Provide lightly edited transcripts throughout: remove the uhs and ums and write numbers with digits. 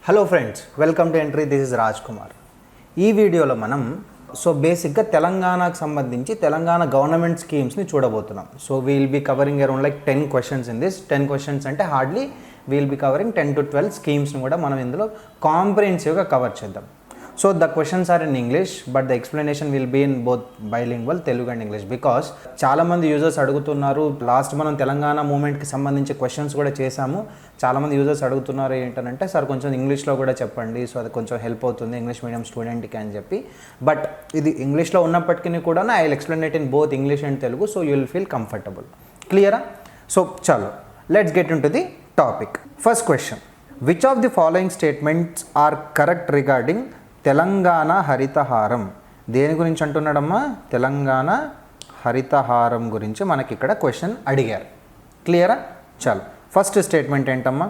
Hello friends, welcome to entry. This is Raj Kumar. ఈ వీడియోలో మనం బేసిక్గా తెలంగాణకు సంబంధించి తెలంగాణ గవర్నమెంట్ స్కీమ్స్ని చూడబోతున్నాం. Will be covering around like 10 questions in this. 10 questions అంటే hardly we'll be covering 10 to 12 స్కీమ్స్ని కూడా మనం ఇందులో కాంప్రిహెన్సివ్గా కవర్ చేద్దాం. The questions are in English, but the explanation will be in both bilingual, Telugu and English, because చాలా మంది users అడుగుతున్నారు. లాస్ట్ మనం తెలంగాణ మూమెంట్కి సంబంధించి క్వశ్చన్స్ కూడా చేశాము. చాలామంది యూజర్స్ అడుగుతున్నారు ఏంటంటే, సార్ కొంచెం ఇంగ్లీష్లో కూడా చెప్పండి, సో అది కొంచెం హెల్ప్ అవుతుంది ఇంగ్లీష్ మీడియం స్టూడెంట్కి అని చెప్పి. బట్ ఇది ఇంగ్లీష్లో ఉన్నప్పటికీ కూడా I will explain it in both English and Telugu, so you will feel comfortable. క్లియరా? చలో let's get into the topic. First question, which of the following statements are correct regarding Telangana Haritha Haram? దేని గురించి అంటున్నాడమ్మా? తెలంగాణ హరితహారం గురించి మనకి ఇక్కడ క్వశ్చన్ అడిగారు. క్లియరా? చాలు. ఫస్ట్ స్టేట్మెంట్ ఏంటమ్మా?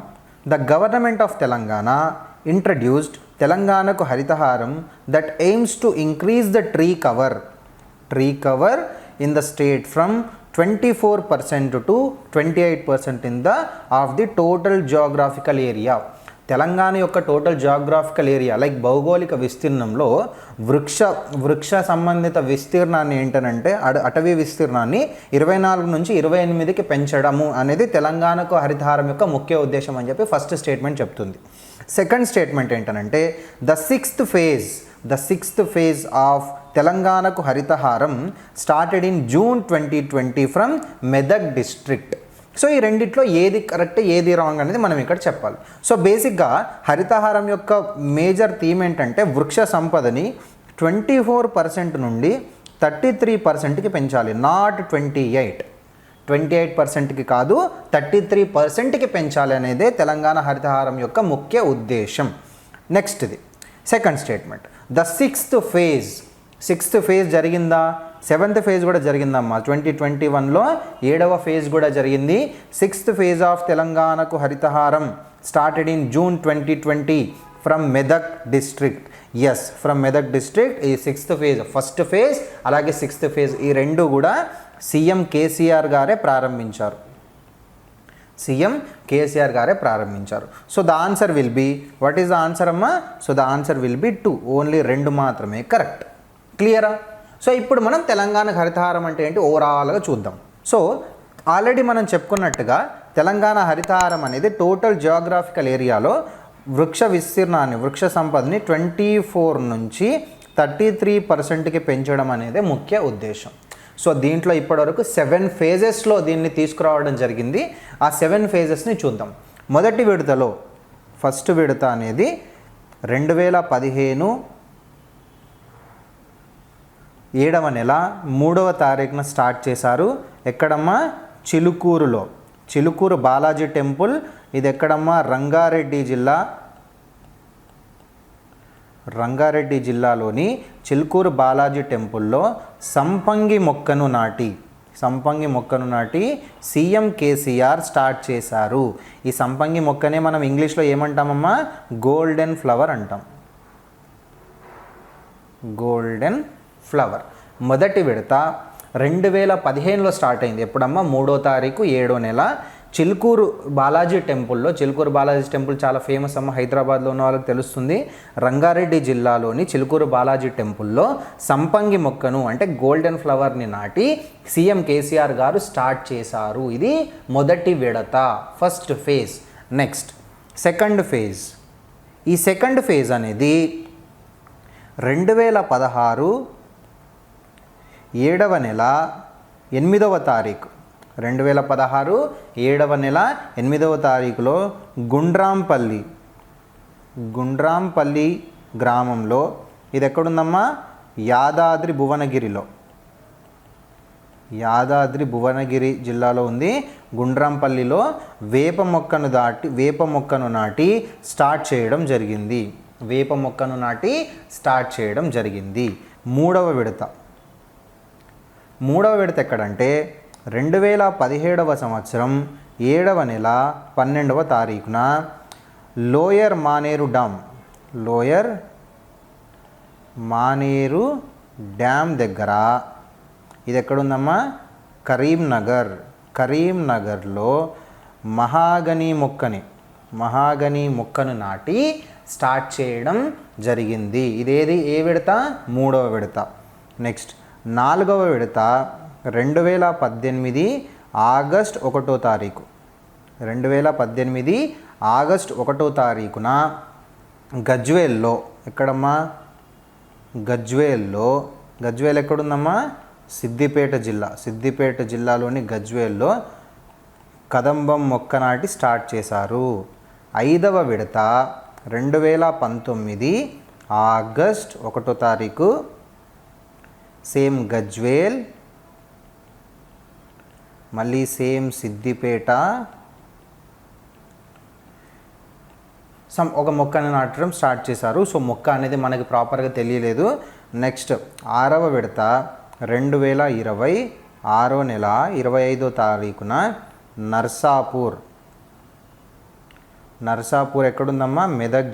The government of Telangana introduced తెలంగాణకు Haritha Haram that aims to increase the tree cover in the state from 24% to 28% in the of the total geographical area. Telangana యొక్క టోటల్ జియోగ్రాఫికల్ ఏరియా లైక్ భౌగోళిక విస్తీర్ణంలో వృక్ష సంబంధిత విస్తీర్ణాన్ని ఏంటనంటే అటవీ విస్తీర్ణాన్ని 24 నుంచి 28కి పెంచడము అనేది తెలంగాణకు హరితహారం యొక్క ముఖ్య ఉద్దేశం అని చెప్పి ఫస్ట్ స్టేట్మెంట్ చెప్తుంది. సెకండ్ స్టేట్మెంట్ ఏంటనంటే ద సిక్స్త్ ఫేజ్ ఆఫ్ తెలంగాణకు Harithaharam started in June 2020 from Medak district. ఈ రెండిట్లో ఏది కరెక్ట్ ఏది రాంగ్ అనేది మనం ఇక్కడ చెప్పాలి. బేసిక్గా హరితహారం యొక్క మేజర్ థీమ్ ఏంటంటే వృక్ష సంపదని 24% నుండి 33%కి పెంచాలి. నాట్ 28%కి కాదు, 33%కి పెంచాలి అనేదే తెలంగాణ హరితహారం యొక్క ముఖ్య ఉద్దేశం. నెక్స్ట్ది second statement, the sixth phase జరిగిందా? 7th ఫేజ్ కూడా జరిగిందమ్మా. 2021లో 7వ ఫేజ్ కూడా జరిగింది. 6th ఫేజ్ ఆఫ్ తెలంగాణకు Harithaharam started in June 2020 from Medak district. Yes, from Medak district. ఈ 6th ఫేజ్, ఫస్ట్ ఫేజ్ అలాగే 6th ఫేజ్ ఈ రెండు కూడా సీఎం కేసీఆర్ గారే ప్రారంభించారు. The answer will be, what is the answer అమ్మా? The answer will be 2. Only 2 మాత్రమే కరెక్ట్. క్లియరా? ఇప్పుడు మనం తెలంగాణ హరితహారం అంటే ఏంటి ఓవరాల్గా చూద్దాం. ఆల్రెడీ మనం చెప్పుకున్నట్టుగా తెలంగాణ హరితహారం అనేది టోటల్ జియోగ్రాఫికల్ ఏరియాలో వృక్ష సంపదని 24 నుంచి 33%కి పెంచడం అనేది ముఖ్య ఉద్దేశం. దీంట్లో ఇప్పటివరకు 7 ఫేజెస్లో దీన్ని తీసుకురావడం జరిగింది. ఆ 7 ఫేజెస్ని చూద్దాం. మొదటి విడతలో ఫస్ట్ విడత అనేది 2015 7వ నెల 3వ తారీఖున స్టార్ట్ చేశారు. ఎక్కడమ్మా? చిలుకూరు బాలాజీ టెంపుల్. ఇది ఎక్కడమ్మా? రంగారెడ్డి జిల్లాలోని చిలుకూరు బాలాజీ టెంపుల్లో సంపంగి మొక్కను నాటి సీఎం కేసీఆర్ స్టార్ట్ చేశారు. ఈ సంపంగి మొక్కనే మనం ఇంగ్లీష్లో ఏమంటామమ్మా? గోల్డెన్ ఫ్లవర్ అంటాం. Golden flower. మొదటి విడత 2015లో స్టార్ట్ అయింది. ఎప్పుడమ్మా? 3వ తారీఖు 7వ నెల చిలుకూరు బాలాజీ టెంపుల్ చాలా ఫేమస్ అమ్మ, హైదరాబాద్లో ఉన్న వాళ్ళకి తెలుస్తుంది. రంగారెడ్డి జిల్లాలోని చిలుకూరు బాలాజీ టెంపుల్లో సంపంగి మొక్కను అంటే గోల్డెన్ ఫ్లవర్ని నాటి సీఎం కేసీఆర్ గారు స్టార్ట్ చేశారు. ఇది మొదటి విడత, first phase. Next second phase. ఈ సెకండ్ ఫేజ్ అనేది 2016 7వ నెల 8వ తారీఖు 2016 7వ నెల 8వ తారీఖులో గుండ్రాంపల్లి గ్రామంలో, ఇది ఎక్కడుందమ్మా? యాదాద్రి భువనగిరి జిల్లాలో ఉంది. గుండ్రాంపల్లిలో వేప మొక్కను నాటి స్టార్ట్ చేయడం జరిగింది. మూడవ విడత ఎక్కడంటే 2017వ సంవత్సరం 7వ నెల 12వ తారీఖున లోయర్ మానేరు డ్యామ్ దగ్గర, ఇది ఎక్కడుందమ్మా? కరీంనగర్లో మహాగని మొక్కను నాటి స్టార్ట్ చేయడం జరిగింది. ఇదేది ఏ విడత? 3వ విడత. నెక్స్ట్ 4వ విడత 2018 ఆగస్ట్ 1వ తారీఖు. 2018 ఆగస్ట్ 1వ తారీఖున గజ్వేల్లో, ఎక్కడమ్మా? గజ్వేల్లో. గజ్వేల్ ఎక్కడుందమ్మా? సిద్దిపేట జిల్లా. సిద్దిపేట జిల్లాలోని గజ్వేల్లో కదంబం మొక్క నాటి స్టార్ట్ చేశారు. 5వ విడత 2019 ఆగస్ట్ 1వ తారీఖు సేమ్ గజ్వేల్, మళ్ళీ సేమ్ సిద్దిపేట ఒక మొక్కని నాటడం స్టార్ట్ చేశారు. సో మొక్క అనేది మనకి ప్రాపర్గా తెలియలేదు. నెక్స్ట్ 6వ విడత 2020 6వ నెల 25వ తారీఖున నర్సాపూర్ ఎక్కడుందమ్మా? మెదక్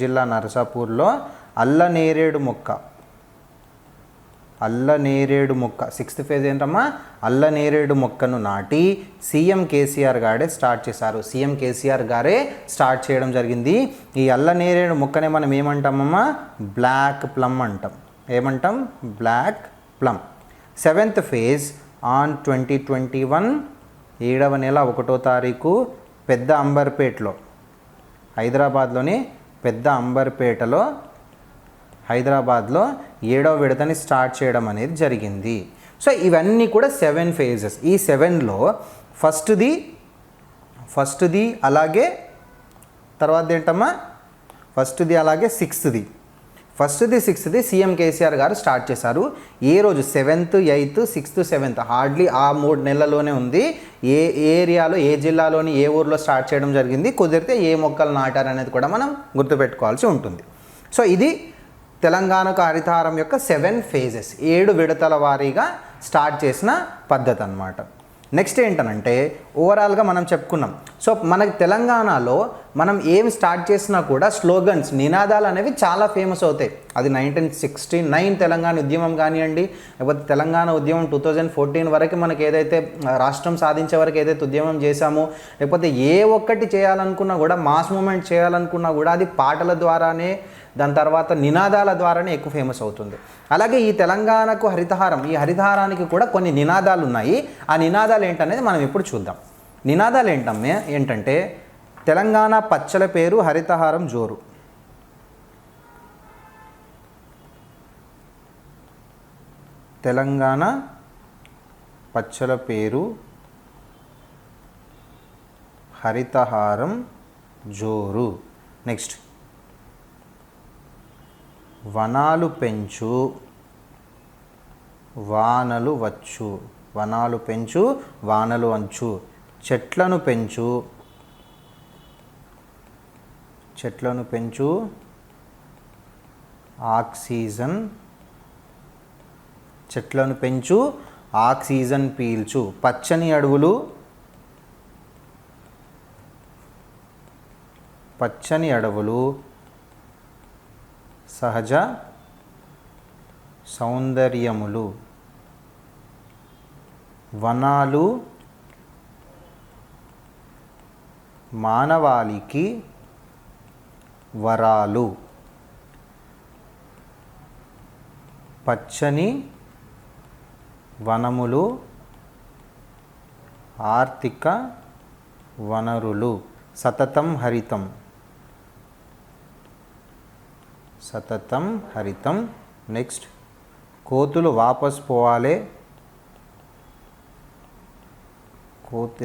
జిల్లా నర్సాపూర్లో అల్లనేరేడు మొక్క 6th ఫేజ్ ఏంటమ్మా? అల్లనేరేడు మొక్కను నాటి సీఎం కేసీఆర్ గారే స్టార్ట్ చేశారు. సీఎం కేసీఆర్ గారే స్టార్ట్ చేయడం జరిగింది. ఈ అల్లనేరేడు మొక్కనే మనం ఏమంటామమ్మా? బ్లాక్ ప్లమ్ అంటాం. ఏమంటాం? Black plum. 7th phase on 2021 7వ నెల 1వ తారీఖు పెద్ద అంబర్పేటలో, హైదరాబాద్లోని పెద్ద అంబర్పేటలో హైదరాబాద్లో 7వ విడతని స్టార్ట్ చేయడం అనేది జరిగింది. సో ఇవన్నీ కూడా 7 ఫేజెస్. ఈ 7లో ఫస్ట్ది అలాగే తర్వాత ఏంటమ్మా? ఫస్ట్ది అలాగే 6th. ఫస్ట్ది 6th సీఎం కేసీఆర్ గారు స్టార్ట్ చేశారు. ఏ రోజు? 7th 8th 6th 7th, hardly ఆ 3 నెలల్లోనే ఉంది. ఏ ఏరియాలో, ఏ జిల్లాలోని ఏ ఊర్లో స్టార్ట్ చేయడం జరిగింది, కుదిరితే ఏ మొక్కలు నాటారు అనేది కూడా మనం గుర్తుపెట్టుకోవాల్సి ఉంటుంది. సో ఇది తెలంగాణకు హరితహారం యొక్క 7 ఫేజెస్, 7 విడతల వారీగా స్టార్ట్ చేసిన పద్ధతి అన్నమాట. నెక్స్ట్ ఏంటనంటే ఓవరాల్గా మనం చెప్పుకున్నాం. సో మనకి తెలంగాణలో మనం ఏం స్టార్ట్ చేసినా కూడా స్లోగన్స్, నినాదాలు అనేవి చాలా ఫేమస్ అవుతాయి. అది 1969 తెలంగాణ ఉద్యమం కానివ్వండి, లేకపోతే తెలంగాణ ఉద్యమం 2014 వరకు మనకి ఏదైతే రాష్ట్రం సాధించే వరకు ఏదైతే ఉద్యమం చేశామో, లేకపోతే ఏ ఒక్కటి చేయాలనుకున్నా కూడా, మాస్ మూమెంట్ చేయాలనుకున్నా కూడా అది పాటల ద్వారానే, దాని తర్వాత నినాదాల ద్వారానే ఎక్కువ ఫేమస్ అవుతుంది. అలాగే ఈ తెలంగాణకు హరితహారం, ఈ హరితహారానికి కూడా కొన్ని నినాదాలు ఉన్నాయి. ఆ నినాదాలు ఏంటనేది మనం ఇప్పుడు చూద్దాం. నినాదాలు ఏంటంటే తెలంగాణ పచ్చల పేరు హరితహారం జోరు, తెలంగాణ పచ్చల పేరు హరితహారం జోరు. నెక్స్ట్ వనాలు పెంచు వానలు వచ్చు, వనాలు పెంచు వానలు అంచు, చెట్లను పెంచు ఆక్సిజన్, చెట్లను పెంచు ఆక్సిజన్ పీల్చు, పచ్చని అడవులు సహజ సౌందర్యములు, వనాలు మానవాళికి వరాలు, పచ్చని వనములు ఆర్థిక వనరులు, సతతం హరితం. నెక్స్ట్ కోతులు వాపస్ పోవాలి,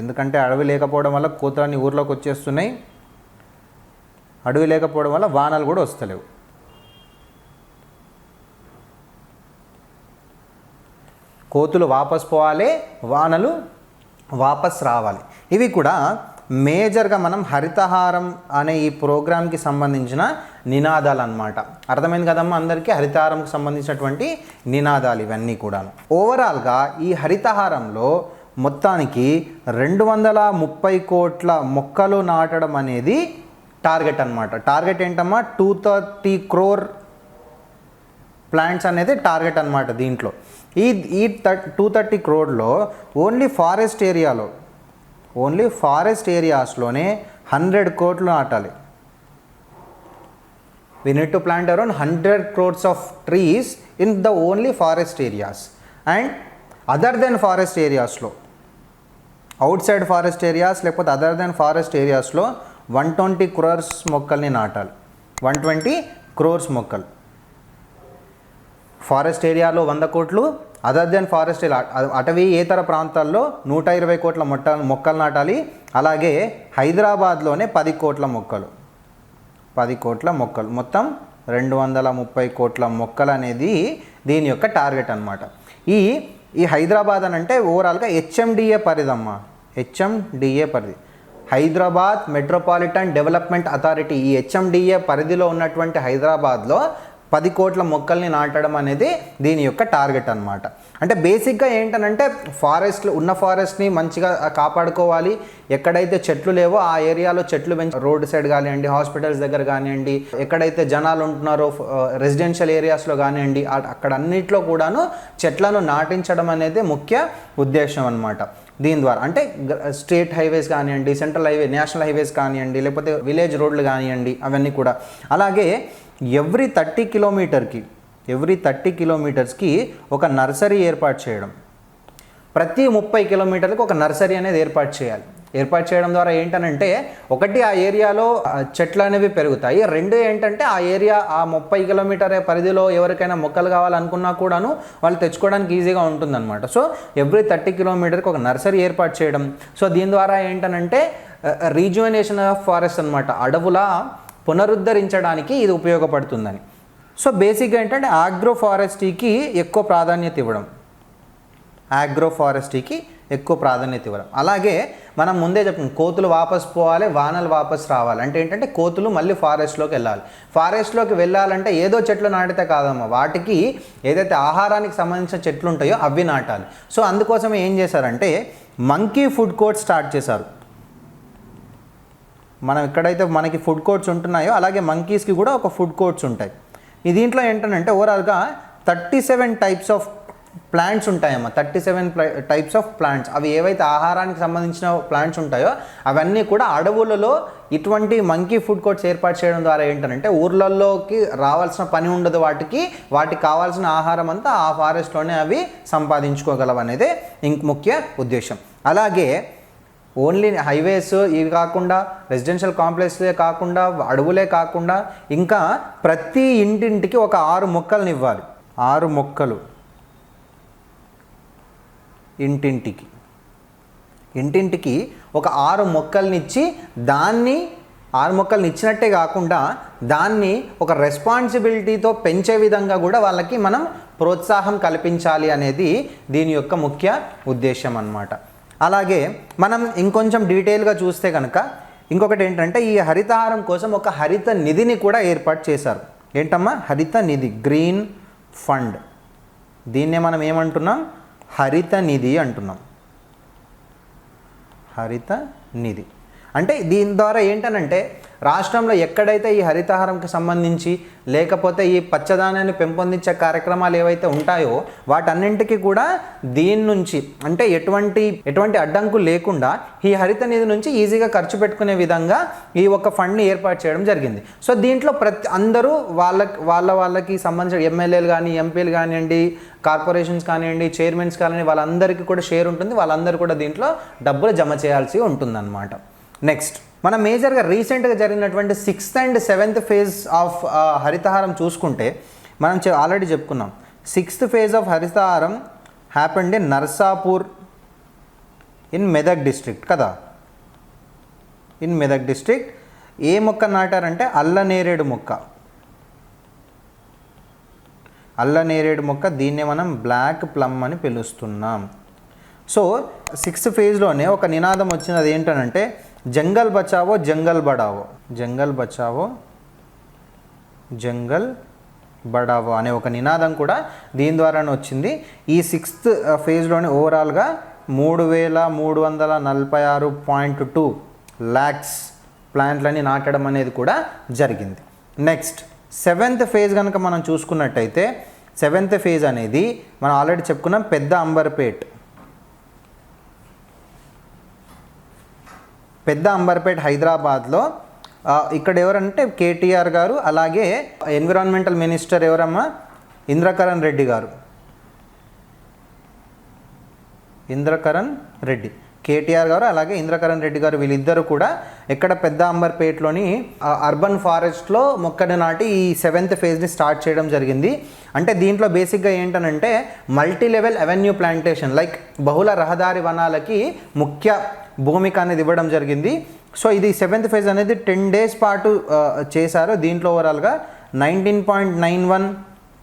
ఎందుకంటే అడవి లేకపోవడం వల్ల కోతులన్నీ ఊర్లోకి వచ్చేస్తున్నాయి, అడవి లేకపోవడం వల్ల వానలు కూడా వస్తలేవు. కోతులు వాపస్ పోవాలి, వానలు వాపస్ రావాలి. ఇవి కూడా మేజర్గా మనం హరితహారం అనే ఈ ప్రోగ్రామ్కి సంబంధించిన నినాదాలు అన్నమాట. అర్థమైంది కదమ్మా అందరికీ? హరితహారంకి సంబంధించినటువంటి నినాదాలు ఇవన్నీ కూడా. ఓవరాల్గా ఈ హరితహారంలో మొత్తానికి 230 కోట్ల మొక్కలు నాటడం అనేది టార్గెట్ అన్నమాట. టార్గెట్ ఏంటమ్మా? 230 crore ప్లాంట్స్ అనేది టార్గెట్ అన్నమాట. దీంట్లో ఈ 230 crore ఓన్లీ ఫారెస్ట్ ఏరియాస్లోనే 100 కోట్లు నాటాలి. We need to plant around 100 crores of trees in the only forest areas. And other than forest areas లో, అవుట్సైడ్ ఫారెస్ట్ ఏరియాస్ లేకపోతే అదర్ దెన్ ఫారెస్ట్ ఏరియాస్లో 120 crores మొక్కల్ని నాటాలి. 120 crores మొక్కలు. ఫారెస్ట్ ఏరియాలో 100 కోట్లు, అదర్ దెన్ ఫారెస్ట్ ఏరియా అటవీ ఏతర ప్రాంతాల్లో 120 కోట్ల మొక్కలు నాటాలి. అలాగే హైదరాబాద్లోనే 10 కోట్ల మొక్కలు, 10 కోట్ల మొక్కలు, మొత్తం 230 కోట్ల మొక్కలు అనేది దీని యొక్క టార్గెట్ అనమాట. ఈ హైదరాబాద్ అని అంటే ఓవరాల్గా హెచ్ఎండిఏ పరిధి అమ్మ, హెచ్ఎండిఏ పరిధి, హైదరాబాద్ మెట్రోపాలిటన్ డెవలప్మెంట్ అథారిటీ. ఈ హెచ్ఎండిఏ పరిధిలో ఉన్నటువంటి హైదరాబాద్లో 10 కోట్ల మొక్కల్ని నాటడం అనేది దీని యొక్క టార్గెట్ అనమాట. అంటే బేసిక్గా ఏంటనంటే ఫారెస్ట్ని మంచిగా కాపాడుకోవాలి. ఎక్కడైతే చెట్లు లేవో ఆ ఏరియాలో చెట్లు పెంచి, రోడ్ సైడ్ కానివ్వండి, హాస్పిటల్స్ దగ్గర కానివ్వండి, ఎక్కడైతే జనాలు ఉంటున్నారో రెసిడెన్షియల్ ఏరియాస్లో కానివ్వండి, అక్కడ అన్నిట్లో కూడాను చెట్లను నాటించడం అనేది ముఖ్య ఉద్దేశం అనమాట. దీని ద్వారా అంటే స్టేట్ హైవేస్ కానివ్వండి, సెంట్రల్ హైవే, నేషనల్ హైవేస్ కానివ్వండి, లేకపోతే విలేజ్ రోడ్లు కానివ్వండి, అవన్నీ కూడా. అలాగే ఎవ్రీ 30 కిలోమీటర్స్కి ఒక నర్సరీ ఏర్పాటు చేయడం. ప్రతి 30 కిలోమీటర్లకు ఒక నర్సరీ అనేది ఏర్పాటు చేయాలి. ఏర్పాటు చేయడం ద్వారా ఏంటనంటే ఒకటి ఆ ఏరియాలో చెట్లు అనేవి పెరుగుతాయి, రెండు ఏంటంటే ఆ ఏరియా ఆ 30 కిలోమీటర్ పరిధిలో ఎవరికైనా మొక్కలు కావాలనుకున్నా కూడాను వాళ్ళు తెచ్చుకోవడానికి ఈజీగా ఉంటుందన్నమాట. సో ఎవ్రీ 30 కిలోమీటర్కి ఒక నర్సరీ ఏర్పాటు చేయడం. సో దీని ద్వారా ఏంటనంటే రీజువనేషన్ ఆఫ్ ఫారెస్ట్ అనమాట, అడవుల పునరుద్ధరించడానికి ఇది ఉపయోగపడుతుందని. సో బేసిక్గా ఏంటంటే ఆగ్రో ఫారెస్ట్రీకి ఎక్కువ ప్రాధాన్యత ఇవ్వడం, అలాగే మనం ముందే చెప్తున్నాం, కోతులు వాపస్ పోవాలి, వానలు వాపస్ రావాలి. అంటే ఏంటంటే కోతులు మళ్ళీ ఫారెస్ట్లోకి వెళ్ళాలి. ఫారెస్ట్లోకి వెళ్ళాలంటే ఏదో చెట్లు నాటితే కాదమ్మా, వాటికి ఏదైతే ఆహారానికి సంబంధించిన చెట్లు ఉంటాయో అవి నాటాలి. సో అందుకోసమే ఏం చేశారంటే మంకీ ఫుడ్ కోర్ట్ స్టార్ట్ చేశారు. మనం ఎక్కడైతే మనకి ఫుడ్ కోర్ట్స్ ఉంటున్నాయో అలాగే మంకీస్కి కూడా ఒక ఫుడ్ కోర్ట్స్ ఉంటాయి. ఈ దీంట్లో ఏంటంటే ఓవరాల్గా 37 టైప్స్ ఆఫ్ ప్లాంట్స్ ఉంటాయమ్మా, 37 టైప్స్ ఆఫ్ ప్లాంట్స్. అవి ఏవైతే ఆహారానికి సంబంధించిన ప్లాంట్స్ ఉంటాయో అవన్నీ కూడా అడవులలో ఇటువంటి మంకీ ఫుడ్ కోర్ట్స్ ఏర్పాటు చేయడం ద్వారా ఏంటంటే ఊర్లలోకి రావాల్సిన పని ఉండదు, వాటికి కావాల్సిన ఆహారం అంతా ఆ ఫారెస్ట్లోనే అవి సంపాదించుకోగలవు అనేది ముఖ్య ఉద్దేశం. అలాగే ఓన్లీ హైవేస్ ఇవి కాకుండా, రెసిడెన్షియల్ కాంప్లెక్స్లే కాకుండా, అడవులే కాకుండా ఇంకా ప్రతి ఇంటింటికి ఒక 6 మొక్కలను ఇవ్వాలి. 6 మొక్కలు ఇంటింటికి ఒక 6 మొక్కల్నిచ్చి దాన్ని 6 మొక్కల్ని ఇచ్చినట్టే కాకుండా దాన్ని ఒక రెస్పాన్సిబిలిటీతో పెంచే విధంగా కూడా వాళ్ళకి మనం ప్రోత్సాహం కల్పించాలి అనేది దీని యొక్క ముఖ్య ఉద్దేశం అన్నమాట. అలాగే మనం ఇంకొంచెం డీటెయిల్గా చూస్తే కనుక ఇంకొకటి ఏంటంటే ఈ హరితహారం కోసం ఒక హరిత నిధిని కూడా ఏర్పాటు చేశారు. ఏంటమ్మా? హరిత నిధి, గ్రీన్ ఫండ్. దీన్నే మనం ఏమంటున్నాం? హరిత నిధి అంటున్నాం. హరిత నిధి అంటే దీని ద్వారా ఏంటనంటే రాష్ట్రంలో ఎక్కడైతే ఈ హరితహారంకి సంబంధించి లేకపోతే ఈ పచ్చదనాన్ని పెంపొందించే కార్యక్రమాలు ఏవైతే ఉంటాయో వాటన్నింటికి కూడా దీని నుంచి అంటే ఎటువంటి అడ్డంకు లేకుండా ఈ హరిత నిధి నుంచి ఈజీగా ఖర్చు పెట్టుకునే విధంగా ఈ ఒక ఫండ్ని ఏర్పాటు చేయడం జరిగింది. సో దీంట్లో అందరూ వాళ్ళకి సంబంధించిన ఎమ్మెల్యేలు కానీ, ఎంపీలు కానివ్వండి, కార్పొరేషన్స్ కానివ్వండి, చైర్మన్స్ కానివ్వండి, వాళ్ళందరికీ కూడా షేర్ ఉంటుంది. వాళ్ళందరూ కూడా దీంట్లో డబ్బులు జమ చేయాల్సి ఉంటుందన్నమాట. నెక్స్ట్ మనం మేజర్గా రీసెంట్గా జరిగినటువంటి 6th and 7th phase of Harithaharam చూసుకుంటే మనం ఆల్రెడీ చెప్పుకున్నాం. 6th phase of Harithaharam happened in Narsapur in Medak district కదా. ఇన్ మెదక్ డిస్ట్రిక్ట్ ఏ మొక్క నాటారంటే అల్లనేరేడు మొక్క. దీన్నే మనం బ్లాక్ ప్లమ్ అని పిలుస్తున్నాం. సో 6th phase ఒక నినాదం వచ్చింది. అది ఏంటనంటే జంగల్ బచావో జంగల్ బడావో, జంగల్ బచావో జంగల్ బడావో అనే ఒక నినాదం కూడా దీని ద్వారానే వచ్చింది. ఈ 6th phase ఓవరాల్గా 3,346.2 lakhs ప్లాంట్లని నాటడం అనేది కూడా జరిగింది. నెక్స్ట్ 7th phase కనుక మనం చూసుకున్నట్టయితే 7th phase అనేది మనం ఆల్రెడీ చెప్పుకున్నాం పెద్ద అంబర్పేట్ హైదరాబాద్లో ఇక్కడ ఎవరంటే కేటీఆర్ గారు, అలాగే ఎన్విరాన్మెంటల్ మినిస్టర్ ఎవరమ్మా, ఇంద్రకరణ్ రెడ్డి గారు. ఇంద్రకరణ్ రెడ్డి, కేటీఆర్ గారు అలాగే ఇంద్రకరణ్ రెడ్డి గారు, వీళ్ళిద్దరూ కూడా ఎక్కడ పెద్ద అంబర్పేటలోని అర్బన్ ఫారెస్ట్లో మొక్కని నాటి ఈ 7th ఫేజ్ని స్టార్ట్ చేయడం జరిగింది. అంటే దీంట్లో బేసిక్గా ఏంటనంటే multi level avenue plantation, like బహుళ రహదారి వనాలకి ముఖ్య భూమిక అనేది ఇవ్వడం జరిగింది. సో ఇది 7th ఫేజ్ అనేది 10 days పాటు చేశారు. దీంట్లో ఓవరాల్గా 19.91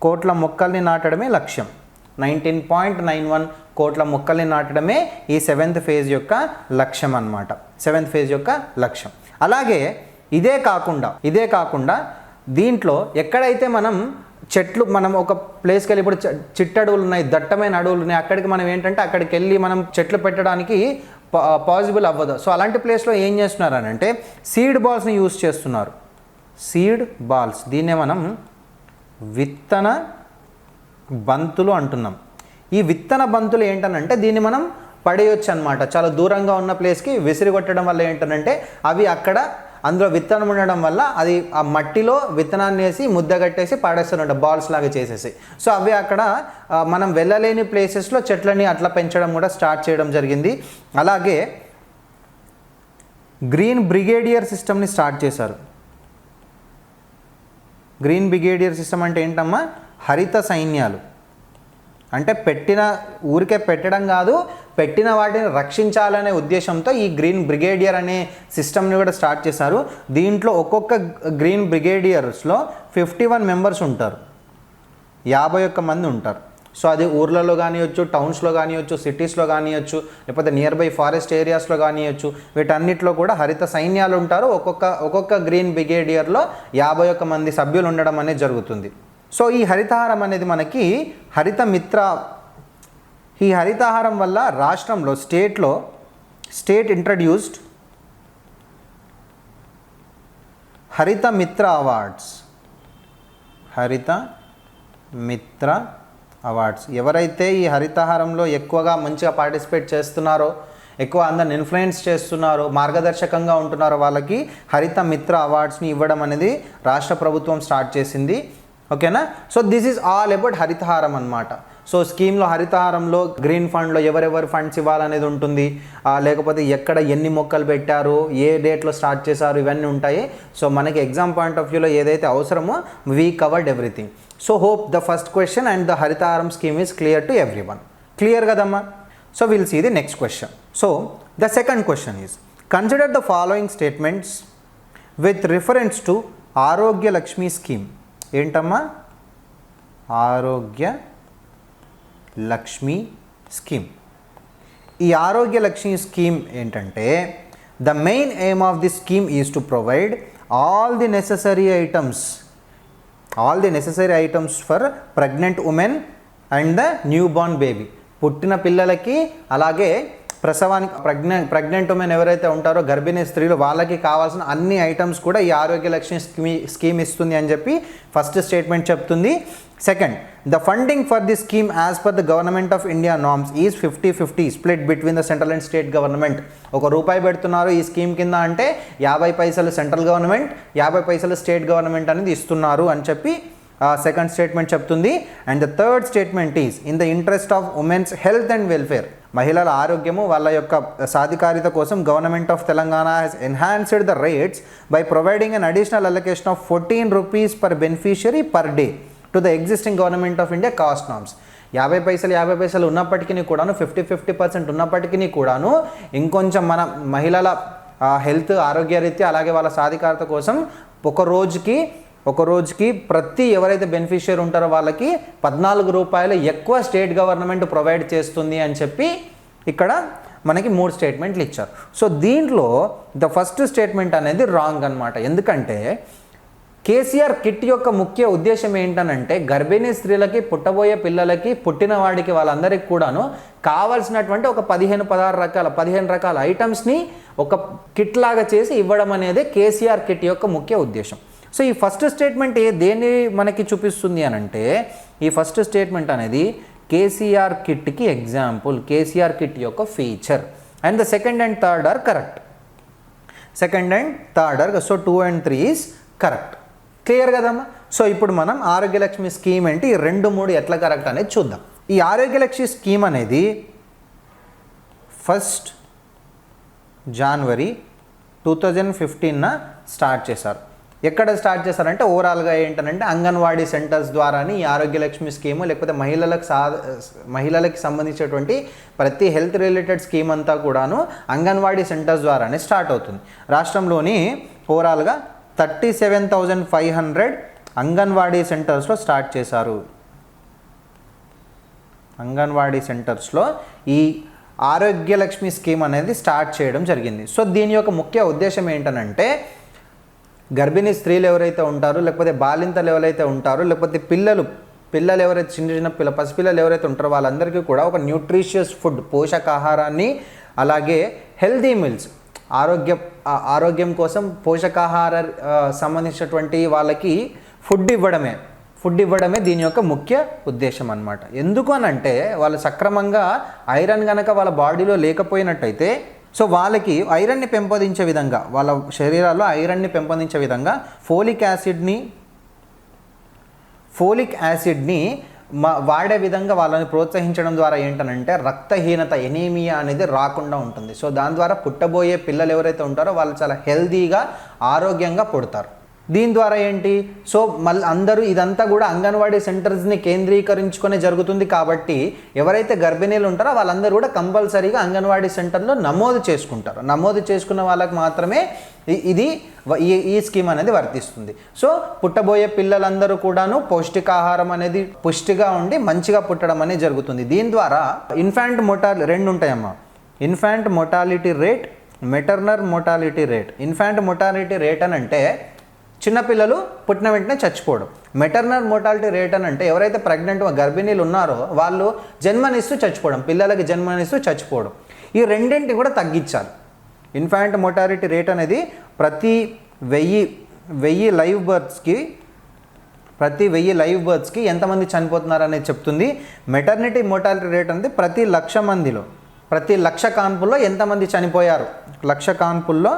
కోట్ల మొక్కల్ని నాటడమే లక్ష్యం. 19.91 కోట్ల మొక్కల్ని నాటడమే ఈ 7th ఫేజ్ యొక్క లక్ష్యం అన్నమాట. 7th ఫేజ్ యొక్క లక్ష్యం. అలాగే ఇదే కాకుండా దీంట్లో ఎక్కడైతే మనం చెట్లు, మనం ఒక ప్లేస్కి వెళ్ళి, ఇప్పుడు చిట్టడవులు ఉన్నాయి, దట్టమైన అడవులు ఉన్నాయి, అక్కడికి మనం ఏంటంటే అక్కడికి వెళ్ళి మనం చెట్లు పెట్టడానికి పాసిబుల్ అవ్వదు. సో అలాంటి ప్లేస్లో ఏం చేస్తున్నారు అని అంటే సీడ్ బాల్స్ని యూజ్ చేస్తున్నారు. సీడ్ బాల్స్, దీన్నే మనం విత్తన బంతులు అంటున్నాం. ఈ విత్తన బంతులు ఏంటనంటే దీన్ని మనం పడేయొచ్చు అనమాట. చాలా దూరంగా ఉన్న ప్లేస్కి విసిరి కొట్టడం వల్ల ఏంటనంటే అవి అక్కడ అందులో విత్తనం ఉండడం వల్ల అది ఆ మట్టిలో విత్తనాన్ని వేసి ముద్ద కట్టేసి పాడేస్తున్నట్టు బాల్స్ లాగా చేసేసి. సో అవి అక్కడ మనం వెళ్ళలేని ప్లేసెస్లో చెట్లని అట్లా పెంచడం కూడా స్టార్ట్ చేయడం జరిగింది. అలాగే గ్రీన్ బ్రిగేడియర్ సిస్టమ్ని స్టార్ట్ చేశారు. గ్రీన్ బ్రిగేడియర్ సిస్టమ్ అంటే ఏంటమ్మా, హరిత సైన్యాలు. అంటే ఊరికే పెట్టడం కాదు, పెట్టిన వాటిని రక్షించాలనే ఉద్దేశంతో ఈ గ్రీన్ బ్రిగేడియర్ అనే సిస్టమ్ని కూడా స్టార్ట్ చేశారు. దీంట్లో ఒక్కొక్క గ్రీన్ బ్రిగేడియర్స్లో 51 మెంబర్స్ ఉంటారు, 51 మంది ఉంటారు. సో అది ఊర్లలో కానివచ్చు, టౌన్స్లో కానివచ్చు, సిటీస్లో కానివచ్చు, లేకపోతే నియర్ బై ఫారెస్ట్ ఏరియాస్లో కానివచ్చు, వీటన్నిటిలో కూడా హరిత సైన్యాలు ఉంటారు. ఒక్కొక్క గ్రీన్ బ్రిగేడియర్లో 51 మంది సభ్యులు ఉండడం అనేది జరుగుతుంది. సో ఈ హరితహారం అనేది మనకి ఈ హరితహారం వల్ల రాష్ట్రంలో స్టేట్ ఇంట్రడ్యూస్డ్ హరిత మిత్ర అవార్డ్స్. ఎవరైతే ఈ హరితహారంలో ఎక్కువగా మంచిగా పార్టిసిపేట్ చేస్తున్నారో, ఎక్కువ అందరిని ఇన్ఫ్లుయెన్స్ చేస్తున్నారో, మార్గదర్శకంగా ఉంటున్నారో వాళ్ళకి హరిత మిత్ర అవార్డ్స్ని ఇవ్వడం అనేది రాష్ట్ర ప్రభుత్వం స్టార్ట్ చేసింది. ఓకేనా. So this is all about Harithaharam అన్నమాట. సో స్కీమ్లో హరితహారంలో గ్రీన్ ఫండ్లో ఎవరెవరు ఫండ్స్ ఇవ్వాలనేది ఉంటుంది, లేకపోతే ఎక్కడ ఎన్ని మొక్కలు పెట్టారు, ఏ డేట్లో స్టార్ట్ చేశారు, ఇవన్నీ ఉంటాయి. సో మనకి ఎగ్జామ్ పాయింట్ ఆఫ్ వ్యూలో ఏదైతే అవసరమో we covered everything. So hope the first question and the Haritha Haram scheme is clear to everyone. Clear కదమ్మా? So will see the next question. So the second question is consider the following statements with reference to Aarogya Lakshmi scheme. ఏంటమ్మా? Aarogya Lakshmi scheme. ఈ Aarogya Lakshmi scheme ఏంటంటే the main aim of the scheme is to provide all the necessary items for pregnant women and the new born baby. పుట్టిన పిల్లలకి, అలాగే ప్రసవానికి pregnant women ఎవరైతే ఉంటారో, గర్భిణీ స్త్రీలు, వాళ్ళకి కావాల్సిన అన్ని ఐటమ్స్ కూడా ఈ ఆరోగ్య లక్ష్మి స్కీమ్ ఇస్తుంది అని చెప్పి ఫస్ట్ స్టేట్మెంట్ చెప్తుంది. Second, the funding for the scheme as per the government of India norms is 50-50 split between the central and state government. ₹1 పెడుతున్నారు ఈ స్కీమ్ కింద అంటే 50 పైసలు సెంట్రల్ గవర్నమెంట్, 50 పైసలు స్టేట్ గవర్నమెంట్ అనేది ఇస్తున్నారు అని చెప్పి సెకండ్ స్టేట్మెంట్ చెప్తుంది. And the third statement is in the interest of women's health and welfare. మహిళల ఆరోగ్యము, వాళ్ళ యొక్క సాధికారిత కోసం government of Telangana has enhanced the rates by providing an additional allocation of ₹14 per beneficiary per day to the existing government of India cost norms. 50 పైసలు ఉన్నప్పటికీ కూడాను, 50% ఉన్నప్పటికీ కూడాను, ఇంకొంచెం మన మహిళల హెల్త్, ఆరోగ్యరీత్యా, అలాగే వాళ్ళ సాధికారత కోసం ఒక రోజుకి ప్రతి ఎవరైతే బెనిఫిషియరీ ఉంటారో వాళ్ళకి ₹14 ఎక్కువ స్టేట్ గవర్నమెంట్ ప్రొవైడ్ చేస్తుంది అని చెప్పి ఇక్కడ మనకి 3 స్టేట్మెంట్లు ఇచ్చారు. సో దీంట్లో ద ఫస్ట్ స్టేట్మెంట్ అనేది రాంగ్ అనమాట. ఎందుకంటే కేసీఆర్ కిట్ యొక్క ముఖ్య ఉద్దేశం ఏంటనంటే గర్భిణీ స్త్రీలకి, పుట్టబోయే పిల్లలకి, పుట్టిన వాడికి, వాళ్ళందరికీ కూడాను కావాల్సినటువంటి ఒక 15 రకాల ఐటమ్స్ని ఒక కిట్ లాగా చేసి ఇవ్వడం అనేది కేసీఆర్ కిట్ యొక్క ముఖ్య ఉద్దేశం. సో ఈ ఫస్ట్ స్టేట్మెంట్ దేన్ని మనకి చూపిస్తుంది అని అంటే, ఈ ఫస్ట్ స్టేట్మెంట్ అనేది కేసీఆర్ కిట్కి ఎగ్జాంపుల్, కేసీఆర్ కిట్ యొక్క feature. And the second and third or correct. Second and third. So 2 and 3 is correct. Clear కదమ్మా? సో ఇప్పుడు మనం ఆరోగ్యలక్ష్మి స్కీమ్ ఏంటి, ఈ 2, 3 ఎట్లా కరెక్ట్ అనేది చూద్దాం. ఈ ఆరోగ్యలక్ష్మి స్కీమ్ అనేది 1st January 2015న స్టార్ట్ చేశారు. ఎక్కడ స్టార్ట్ చేశారంటే ఓవరాల్గా ఏంటంటే అంగన్వాడీ సెంటర్స్ ద్వారాని ఈ ఆరోగ్యలక్ష్మి స్కీము, లేకపోతే మహిళలకు సంబంధించినటువంటి ప్రతి హెల్త్ రిలేటెడ్ స్కీమ్ అంతా కూడాను అంగన్వాడీ సెంటర్స్ ద్వారానే స్టార్ట్ అవుతుంది. రాష్ట్రంలోని ఓవరాల్గా 37,500 అంగన్వాడీ సెంటర్స్లో స్టార్ట్ చేశారు. అంగన్వాడీ సెంటర్స్లో ఈ ఆరోగ్యలక్ష్మి స్కీమ్ అనేది స్టార్ట్ చేయడం జరిగింది. సో దీని యొక్క ముఖ్య ఉద్దేశం ఏంటనంటే గర్భిణీ స్త్రీలు ఎవరైతే ఉంటారో, లేకపోతే బాలింతలు ఎవరైతే ఉంటారో, లేకపోతే పిల్లలు ఎవరైతే చిన్న పసిపిల్లలు ఎవరైతే ఉంటారో వాళ్ళందరికీ కూడా ఒక న్యూట్రిషియస్ ఫుడ్, పోషకాహారాన్ని, అలాగే హెల్తీ మీల్స్, ఆరోగ్యం కోసం పోషకాహార సంబంధించినటువంటి వాళ్ళకి ఫుడ్ ఇవ్వడమే దీని యొక్క ముఖ్య ఉద్దేశం అన్నమాట. ఎందుకు అనంటే వాళ్ళు సక్రమంగా ఐరన్ కనుక వాళ్ళ బాడీలో లేకపోయినట్టయితే, సో వాళ్ళకి ఐరన్ని పెంపొందించే విధంగా, వాళ్ళ శరీరాల్లో ఐరన్ని పెంపొందించే విధంగా ఫోలిక్ యాసిడ్ని వాడే విధంగా వాళ్ళని ప్రోత్సహించడం ద్వారా ఏంటనంటే రక్తహీనత, ఎనీమియా అనేది రాకుండా ఉంటుంది. సో దాని ద్వారా పుట్టబోయే పిల్లలు ఎవరైతే ఉంటారో వాళ్ళు చాలా హెల్తీగా, ఆరోగ్యంగా పుడతారు. దీని ద్వారా ఏంటి, సో మళ్ళీ అందరూ ఇదంతా కూడా అంగన్వాడీ సెంటర్స్ని కేంద్రీకరించుకొని జరుగుతుంది. కాబట్టి ఎవరైతే గర్భిణీలు ఉంటారో వాళ్ళందరూ కూడా కంపల్సరీగా అంగన్వాడీ సెంటర్లో నమోదు చేసుకుంటారు. నమోదు చేసుకున్న వాళ్ళకి మాత్రమే ఈ స్కీమ్ అనేది వర్తిస్తుంది. సో పుట్టబోయే పిల్లలందరూ కూడాను పౌష్టికాహారం అనేది పుష్టిగా ఉండి మంచిగా పుట్టడం అనేది జరుగుతుంది. దీని ద్వారా ఇన్ఫాంట్ మోర్టాలిటీ 2 ఉంటాయమ్మా. Infant mortality rate, maternal mortality rate. Infant mortality rate అని అంటే చిన్నపిల్లలు పుట్టిన వెంటనే చచ్చిపోవడం. మెటర్నల్ మోర్టాలిటీ రేట్ అని అంటే ఎవరైతే ప్రెగ్నెంట్ గర్భిణీలు ఉన్నారో వాళ్ళు జన్మనిస్తూ చచ్చిపోవడం, పిల్లలకి జన్మనిస్తూ చచ్చిపోవడం. ఈ రెండింటిని కూడా తగ్గించాలి. ఇన్ఫాంట్ మోర్టాలిటీ రేట్ అనేది ప్రతి 1000 లైవ్ బర్త్స్కి ఎంతమంది చనిపోతున్నారు అనేది చెప్తుంది. మెటర్నిటీ మోర్టాలిటీ రేట్ అనేది ప్రతి 1,00,000 మందిలో, ప్రతి 1,00,000 కాన్పుల్లో ఎంతమంది చనిపోయారు, 1,00,000 కాన్పుల్లో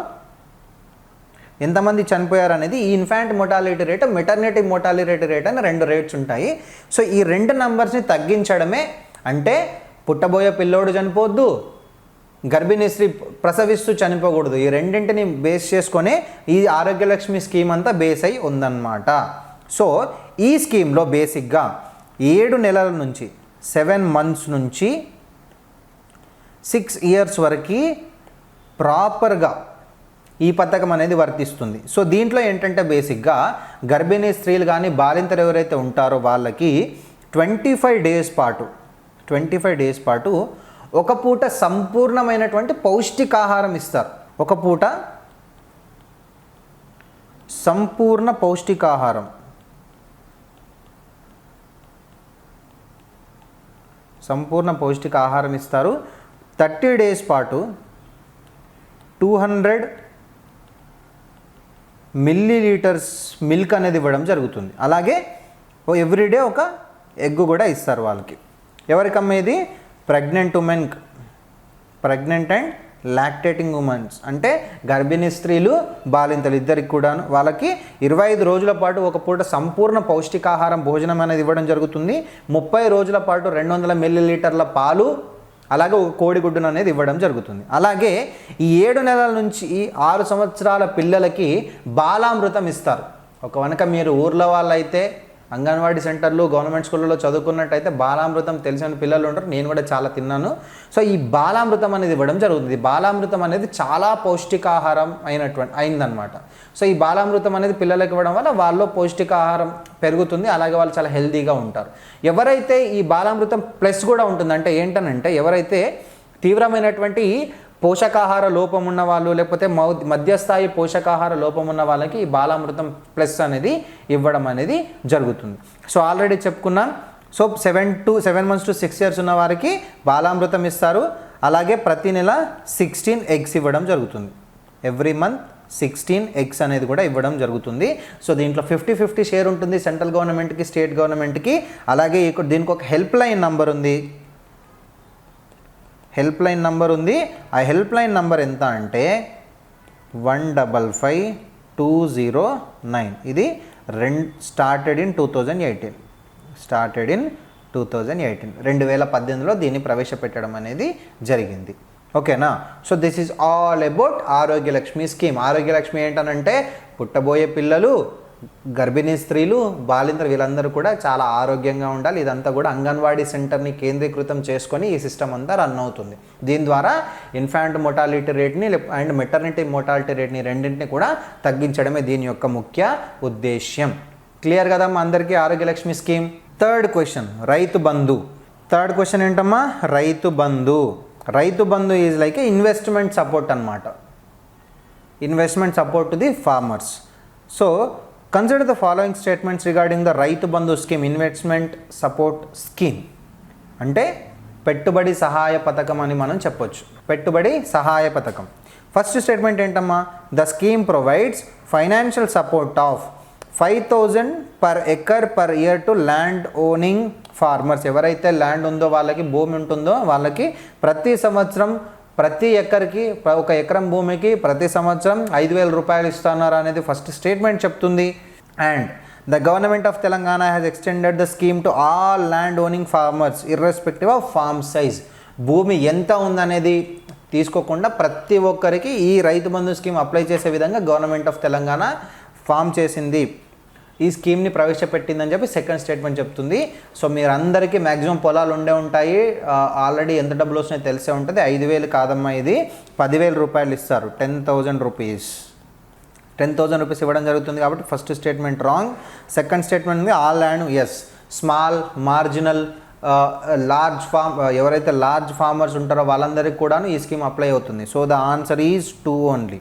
ఎంతమంది చనిపోయారు అనేది ఈ infant mortality rate, maternity mortality rate అని 2 రేట్స్ ఉంటాయి. సో ఈ 2 నంబర్స్ని తగ్గించడమే అంటే పుట్టబోయే పిల్లోడు చనిపోవద్దు, గర్భిణీ స్త్రీ ప్రసవిస్తూ చనిపోకూడదు. ఈ రెండింటిని బేస్ చేసుకొని ఈ ఆరోగ్యలక్ష్మి స్కీమ్ అంతా బేస్ అయి ఉందన్నమాట. సో ఈ స్కీమ్లో బేసిక్గా 7 నెలల నుంచి 7 months నుంచి 6 years వరకు ప్రాపర్గా ఈ పథకం అనేది వర్తిస్తుంది. సో దీంట్లో ఏంటంటే బేసిక్గా గర్భిణీ స్త్రీలు కానీ బాలింతలు ఎవరైతే ఉంటారో వాళ్ళకి 25 days పాటు ఒక పూట సంపూర్ణమైనటువంటి పౌష్టికాహారం ఇస్తారు. ఒక పూట సంపూర్ణ పౌష్టికాహారం, ఇస్తారు. 30 days పాటు 200 milliliters మిల్క్ అనేది ఇవ్వడం జరుగుతుంది. అలాగే ఎవ్రీడే ఒక ఎగ్ కూడా ఇస్తారు వాళ్ళకి. ఎవరికమ్మా ఇది? ప్రెగ్నెంట్ అండ్ లాక్టేటింగ్ ఉమెన్స్ అంటే గర్భిణీ స్త్రీలు, బాలింతలు ఇద్దరికి కూడాను వాళ్ళకి 25 రోజుల పాటు ఒక పూట సంపూర్ణ పౌష్టికాహారం భోజనం అనేది ఇవ్వడం జరుగుతుంది. 30 రోజుల పాటు 200 milliliters పాలు, అలాగే ఒక కోడిగుడ్డును అనేది ఇవ్వడం జరుగుతుంది. అలాగే ఈ 7 నెలల నుంచి 6 సంవత్సరాల పిల్లలకి బాలామృతం ఇస్తారు. కనుక మీరు ఊర్లో వాళ్ళైతే అంగన్వాడీ సెంటర్లు, గవర్నమెంట్ స్కూళ్ళలో చదువుకున్నట్టయితే బాలామృతం తెలిసిన పిల్లలు ఉంటారు. నేను కూడా చాలా తిన్నాను. సో ఈ బాలామృతం అనేది ఇవ్వడం జరుగుతుంది. బాలామృతం అనేది చాలా పౌష్టికాహారం అయిందనమాట. సో ఈ బాలామృతం అనేది పిల్లలకి ఇవ్వడం వల్ల వాళ్ళలో పౌష్టికాహారం పెరుగుతుంది, అలాగే వాళ్ళు చాలా హెల్తీగా ఉంటారు. ఎవరైతే ఈ బాలామృతం ప్లస్ కూడా ఉంటుంది అంటే ఏంటనంటే ఎవరైతే తీవ్రమైనటువంటి పోషకాహార లోపం ఉన్న వాళ్ళు, లేకపోతే మధ్యస్థాయి పోషకాహార లోపం ఉన్న వాళ్ళకి ఈ బాలామృతం ప్లస్ అనేది ఇవ్వడం అనేది జరుగుతుంది. సో ఆల్రెడీ చెప్పుకున్నాం. సో 7 months to 6 years ఉన్న వారికి బాలామృతం ఇస్తారు. అలాగే ప్రతి నెల 16 eggs ఇవ్వడం జరుగుతుంది. ఎవ్రీ మంత్ 16 eggs అనేది కూడా ఇవ్వడం జరుగుతుంది. సో దీంట్లో 50-50 షేర్ ఉంటుంది సెంట్రల్ గవర్నమెంట్కి, స్టేట్ గవర్నమెంట్కి. అలాగే దీనికి ఒక హెల్ప్ లైన్ నంబర్ ఉంది. ఆ హెల్ప్ లైన్ నంబర్ ఎంత అంటే 155,209. ఇది స్టార్టెడ్ ఇన్ 2018. 2018లో దీన్ని ప్రవేశపెట్టడం అనేది జరిగింది. ఓకేనా? So this is all about Arogyalakshmi scheme. Arogyalakshmi ఏంటనంటే పుట్టబోయే పిల్లలు, గర్భిణీ స్త్రీలు, బాలింతలు వీళ్ళందరూ కూడా చాలా ఆరోగ్యంగా ఉండాలి. ఇదంతా కూడా అంగన్వాడీ సెంటర్ని కేంద్రీకృతం చేసుకొని ఈ సిస్టమ్ అంతా రన్ అవుతుంది. దీని ద్వారా ఇన్ఫాంట్ మోర్టాలిటీ రేట్ని అండ్ మెటర్నిటీ మోర్టాలిటీ రేట్ని రెండింటిని కూడా తగ్గించడమే దీని యొక్క ముఖ్య ఉద్దేశ్యం. క్లియర్ కదమ్మా అందరికీ Arogyalakshmi scheme? Third question, Rythu Bandhu. Third question ఏంటమ్మా? Rythu Bandhu. Rythu Bandhu is like a investment support అనమాట. Investment support to the farmers. So consider the following statements regarding the Rythu Bandhu scheme. Investment support scheme అంటే పెట్టుబడి సహాయ పథకం అని మనం చెప్పొచ్చు. పెట్టుబడి సహాయ పథకం. ఫస్ట్ స్టేట్మెంట్ ఏంటమ్మా? The scheme provides financial support of 5,000 per acre per year to land owning farmers. ఎవరైతే ల్యాండ్ ఉందో, వాళ్ళకి భూమి ఉంటుందో వాళ్ళకి ప్రతి సంవత్సరం ప్రతి ఎకర్కి, ఒక ఎకరం భూమికి ప్రతి సంవత్సరం 5,000 రూపాయలు ఇస్తున్నారు అనేది ఫస్ట్ స్టేట్మెంట్ చెప్తుంది. And the government of Telangana has extended the scheme to all land owning farmers irrespective of farm size. భూమి ఎంత ఉందనేది తీసుకోకుండా ప్రతి ఒక్కరికి ఈ రైతు బంధు స్కీమ్ అప్లై చేసే విధంగా గవర్నమెంట్ ఆఫ్ తెలంగాణ ఫామ్ చేసింది, ఈ స్కీమ్ని ప్రవేశపెట్టిందని చెప్పి సెకండ్ స్టేట్మెంట్ చెప్తుంది. సో మీరు అందరికీ మ్యాక్సిమం పొలాలు ఉండే ఉంటాయి, ఆల్రెడీ ఎంత డబ్బులు వస్తున్నాయో తెలిసే ఉంటుంది. 5,000 కాదమ్మా, ఇది 10,000 రూపాయలు ఇస్తారు. 10,000 రూపీస్ ఇవ్వడం జరుగుతుంది. కాబట్టి first statement wrong. Second statement ఉంది all land, yes. Small, marginal, large farm, ఎవరైతే లార్జ్ ఫార్మర్స్ ఉంటారో వాళ్ళందరికీ కూడాను ఈ స్కీమ్ అప్లై అవుతుంది. So the answer is 2 only.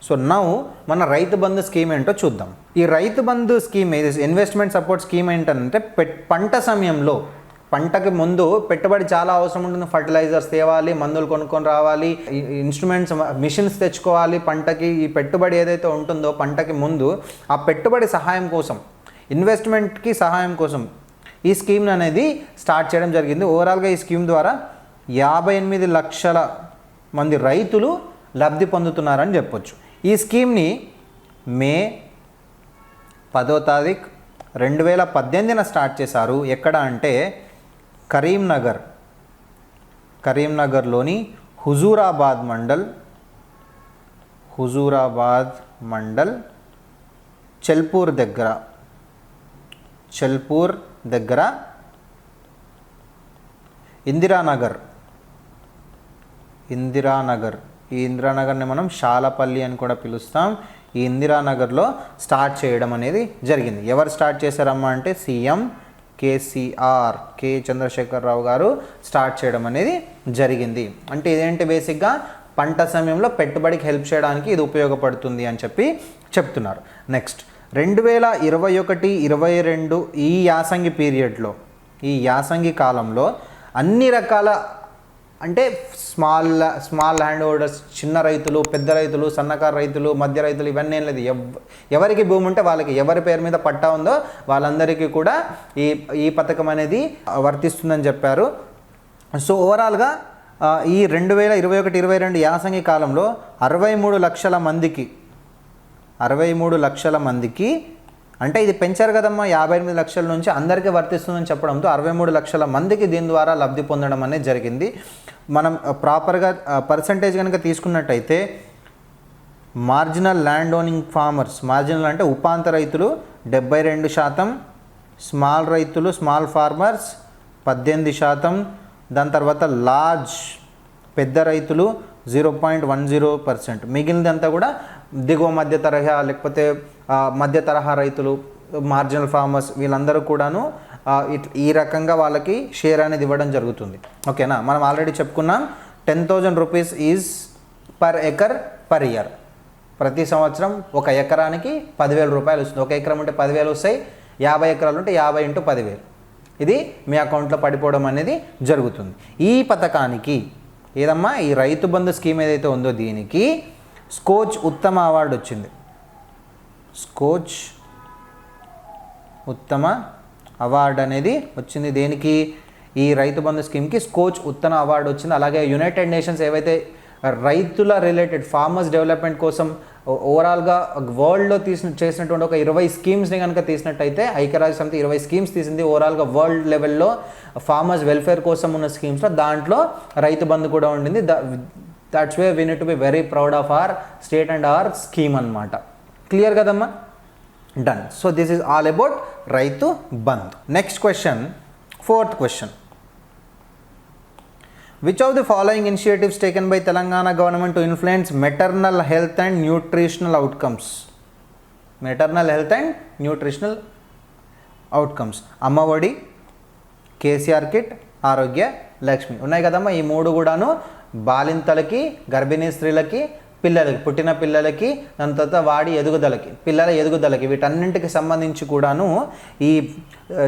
So now మన రైతు బంధు స్కీమ్ ఏంటో చూద్దాం. ఈ Rythu Bandhu scheme investment support scheme ఏంటంటే పంట సమయంలో, పంటకి ముందు పెట్టుబడి చాలా అవసరం ఉంటుంది. ఫర్టిలైజర్స్ తేవాలి, మందులు కొనుక్కొని రావాలి, ఇన్స్ట్రుమెంట్స్, మిషన్స్ తెచ్చుకోవాలి. పంటకి ఈ పెట్టుబడి ఏదైతే ఉంటుందో పంటకి ముందు ఆ పెట్టుబడి సహాయం కోసం, ఇన్వెస్ట్మెంట్కి సహాయం కోసం ఈ స్కీమ్ అనేది స్టార్ట్ చేయడం జరిగింది. ఓవరాల్గా ఈ స్కీమ్ ద్వారా 58 లక్షల మంది రైతులు లబ్ధి పొందుతున్నారని చెప్పొచ్చు. ఈ స్కీమ్ని మే 10వ తారీఖు 2018 స్టార్ట్ చేశారు. ఎక్కడ అంటే కరీంనగర్లోని హుజూరాబాద్ మండల్ చెల్పూర్ దగ్గర ఇందిరానగర్, ఈ ఇందిరానగర్ని మనం శాలపల్లి అని కూడా పిలుస్తాం. ఈ ఇందిరానగర్లో స్టార్ట్ చేయడం అనేది జరిగింది. ఎవరు స్టార్ట్ చేశారమ్మా అంటే సీఎం కేసీఆర్, కె చంద్రశేఖరరావు గారు స్టార్ట్ చేయడం అనేది జరిగింది. అంటే ఇదేంటి, బేసిక్గా పంట సమయంలో పెట్టుబడికి హెల్ప్ చేయడానికి ఇది ఉపయోగపడుతుంది అని చెప్పి చెప్తున్నారు. నెక్స్ట్ 2021-22 ఈ యాసంగి పీరియడ్లో, ఈ యాసంగి కాలంలో అన్ని రకాల అంటే స్మాల్ ల్యాండ్ హోల్డర్స్, చిన్న రైతులు, పెద్ద రైతులు, సన్నకారు రైతులు, మధ్య రైతులు, ఇవన్నీ ఏం లేదు, ఎవరికి భూమి ఉంటే వాళ్ళకి, ఎవరి పేరు మీద పట్టా ఉందో వాళ్ళందరికీ కూడా ఈ పథకం అనేది వర్తిస్తుందని చెప్పారు. సో ఓవరాల్గా ఈ 2021-22 యాసంగి కాలంలో 63 లక్షల మందికి అంటే ఇది పెంచారు కదమ్మా, 58 లక్షల నుంచి అందరికీ వర్తిస్తుందని చెప్పడంతో 63 లక్షల మందికి దీని ద్వారా లబ్ధి పొందడం అనేది జరిగింది. మనం ప్రాపర్గా పర్సంటేజ్ కనుక తీసుకున్నట్టయితే marginal land owning farmers, marginal అంటే ఉపాంత రైతులు 72%, స్మాల్ ఫార్మర్స్ 18%, దాని తర్వాత లార్జ్ పెద్ద రైతులు 0.10%, మిగిలినంతా కూడా దిగువ మధ్య తరహా లేకపోతే మధ్య తరహా రైతులు, మార్జినల్ ఫార్మర్స్ వీళ్ళందరూ కూడాను ఈ రకంగా వాళ్ళకి షేర్ అనేది ఇవ్వడం జరుగుతుంది. ఓకేనా? మనం ఆల్రెడీ చెప్పుకున్నాం 10,000 rupees is per acre per year. ప్రతి సంవత్సరం ఒక ఎకరానికి 10,000 రూపాయలు వస్తుంది. ఒక ఎకరం ఉంటే 10,000 వస్తాయి, 50 ఎకరాలు ఉంటే 50 × 10,000 ఇది మీ అకౌంట్లో పడిపోవడం అనేది జరుగుతుంది. ఈ పథకానికి ఏదమ్మా, ఈ రైతు బంధు స్కీమ్ ఏదైతే ఉందో దీనికి స్కోచ్ ఉత్తమ అవార్డు వచ్చింది. స్కోచ్ ఉత్తమ అవార్డు అనేది వచ్చింది. దేనికి? ఈ రైతు బంధు స్కీమ్కి స్కోచ్ ఉత్తమ అవార్డు వచ్చింది. అలాగే యునైటెడ్ నేషన్స్ ఏవైతే రైతుల రిలేటెడ్ ఫార్మర్స్ డెవలప్మెంట్ కోసం ఓవరాల్గా వరల్డ్లో చేసినటువంటి ఒక 20 స్కీమ్స్ని కనుక తీసినట్టయితే ఐక్యరాజ్య సమితి 20 స్కీమ్స్ తీసింది ఓవరాల్గా వరల్డ్ లెవెల్లో ఫార్మర్స్ వెల్ఫేర్ కోసం ఉన్న స్కీమ్స్లో. దాంట్లో రైతు బంధు కూడా ఉండింది. That's way we need to be very proud of our state and our scheme అనమాట. క్లియర్ కదమ్మా? Done. So this is all about Rythu Bandhu. Next question, 4th question. Which of the following initiatives taken by Telangana government to influence maternal health and nutritional outcomes? Maternal health and nutritional outcomes. Amma Odi, KCR kit, Arogya Lakshmi. ఉన్నాయి కదమ్మా ఈ మూడు కూడాను బాలింతలకి, గర్భిణీ స్త్రీలకి, పిల్లలకి, పుట్టిన పిల్లలకి, దాని తర్వాత వాడి ఎదుగుదలకి, పిల్లల ఎదుగుదలకి, వీటన్నింటికి సంబంధించి కూడాను ఈ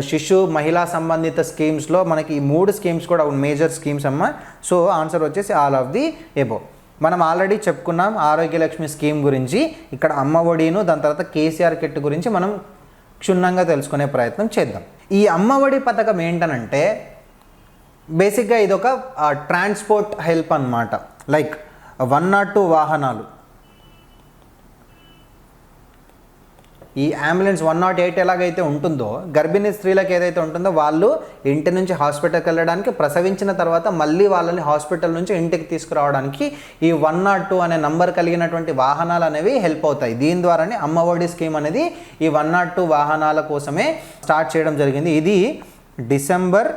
శిశు మహిళా సంబంధిత స్కీమ్స్లో మనకి ఈ 3 స్కీమ్స్ కూడా మేజర్ స్కీమ్స్ అమ్మ. సో ఆన్సర్ వచ్చేసి ఆల్ ఆఫ్ ది ఎబోవ్. మనం ఆల్రెడీ చెప్పుకున్నాం ఆరోగ్యలక్ష్మి స్కీమ్ గురించి. ఇక్కడ అమ్మ ఒడిను, దాని తర్వాత కేసీఆర్ కిట్ గురించి మనం క్షుణ్ణంగా తెలుసుకునే ప్రయత్నం చేద్దాం. ఈ అమ్మ ఒడి పథకం ఏంటనంటే బేసిక్గా ఇదొక ట్రాన్స్పోర్ట్ హెల్ప్ అన్నమాట. లైక్ 102 వాహనాలు, ఈ అంబులెన్స్ 108 ఎలాగైతే ఉంటుందో గర్భిణీ స్త్రీలకు ఏదైతే ఉంటుందో వాళ్ళు ఇంటి నుంచి హాస్పిటల్కి వెళ్ళడానికి, ప్రసవించిన తర్వాత మళ్ళీ వాళ్ళని హాస్పిటల్ నుంచి ఇంటికి తీసుకురావడానికి ఈ 102 అనే నంబర్ కలిగినటువంటి వాహనాలు అనేవి హెల్ప్ అవుతాయి. దీని ద్వారానే అమ్మ ఒడి స్కీమ్ అనేది ఈ 102 వాహనాల కోసమే స్టార్ట్ చేయడం జరిగింది. ఇది డిసెంబర్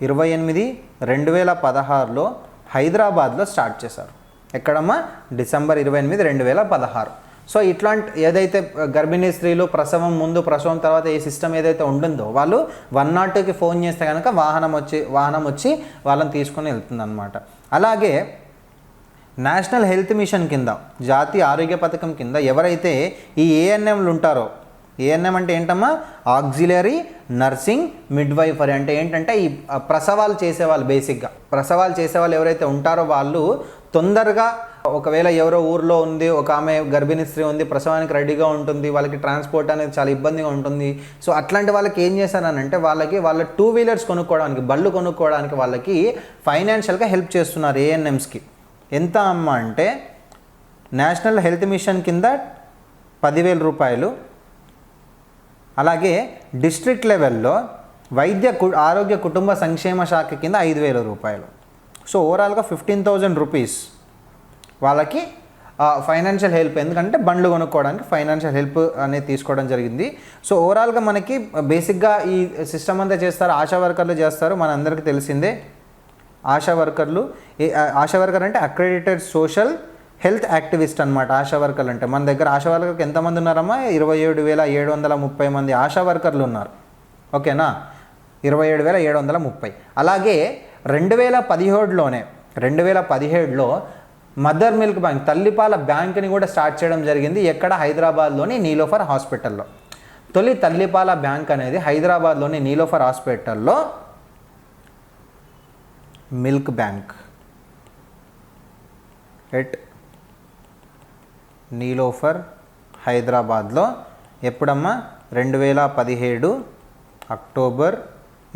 28, 2016లో హైదరాబాద్లో స్టార్ట్ చేశారు. ఎక్కడమ్మా? డిసెంబర్ 28, 2016. సో ఇట్లాంటి ఏదైతే గర్భిణీ స్త్రీలు ప్రసవం ముందు, ప్రసవం తర్వాత ఏ సిస్టమ్ ఏదైతే ఉంటుందో వాళ్ళు 102కి ఫోన్ చేస్తే కనుక వాహనం వచ్చి వాళ్ళని తీసుకొని వెళ్తుందన్నమాట. అలాగే నేషనల్ హెల్త్ మిషన్ కింద, జాతీయ ఆరోగ్య పథకం కింద ఎవరైతే ఈ ఏఎన్ఎంలు ఉంటారో, ఏఎన్ఎం అంటే ఏంటమ్మా? Auxiliary nursing midwifery. అంటే ఏంటంటే ఈ ప్రసవాలు చేసేవాళ్ళు, బేసిక్గా ప్రసవాలు చేసేవాళ్ళు ఎవరైతే ఉంటారో వాళ్ళు తొందరగా, ఒకవేళ ఎవరో ఊర్లో ఉంది, ఒక ఆమె గర్భిణీ స్త్రీ ఉంది, ప్రసవానికి రెడీగా ఉంటుంది, వాళ్ళకి ట్రాన్స్పోర్ట్ అనేది చాలా ఇబ్బందిగా ఉంటుంది. సో అట్లాంటి వాళ్ళకి ఏం చేశారనంటే వాళ్ళ 2 వీలర్స్ కొనుక్కోవడానికి, బళ్ళు కొనుక్కోవడానికి వాళ్ళకి ఫైనాన్షియల్గా హెల్ప్ చేస్తున్నారు ఏఎన్ఎంస్కి. ఎంత అమ్మ అంటే నేషనల్ హెల్త్ మిషన్ కింద 10,000 రూపాయలు, అలాగే డిస్ట్రిక్ట్ లెవెల్లో ఆరోగ్య కుటుంబ సంక్షేమ శాఖ కింద 5,000 రూపాయలు. సో ఓవరాల్గా 15,000 రూపీస్ వాళ్ళకి ఫైనాన్షియల్ హెల్ప్. ఎందుకంటే బండ్లు కొనుక్కోవడానికి ఫైనాన్షియల్ హెల్ప్ అనేది తీసుకోవడం జరిగింది. సో ఓవరాల్గా మనకి బేసిక్గా ఈ సిస్టమ్ అంతా చేస్తారు, ఆశా వర్కర్లు చేస్తారు. మన అందరికీ తెలిసిందే ఆశా వర్కర్ అంటే అక్రెడిటెడ్ సోషల్ హెల్త్ యాక్టివిస్ట్ అనమాట. ఆశా వర్కర్లు అంటే మన దగ్గర ఆశా వర్కర్కి ఎంతమంది ఉన్నారమ్మా? 27,730 మంది ఆశా వర్కర్లు ఉన్నారు. ఓకేనా? 27,730. అలాగే 2017లో మదర్ మిల్క్ బ్యాంక్, తల్లిపాల బ్యాంక్ని కూడా స్టార్ట్ చేయడం జరిగింది. ఎక్కడ? హైదరాబాద్లోని నీలోఫర్ హాస్పిటల్లో. తొలి తల్లిపాల బ్యాంక్ అనేది హైదరాబాద్లోని నీలోఫర్ హాస్పిటల్లో మిల్క్ బ్యాంక్ ఎట్ నీలోఫర్ హైదరాబాద్లో ఎప్పుడమ్మా? 2017 అక్టోబర్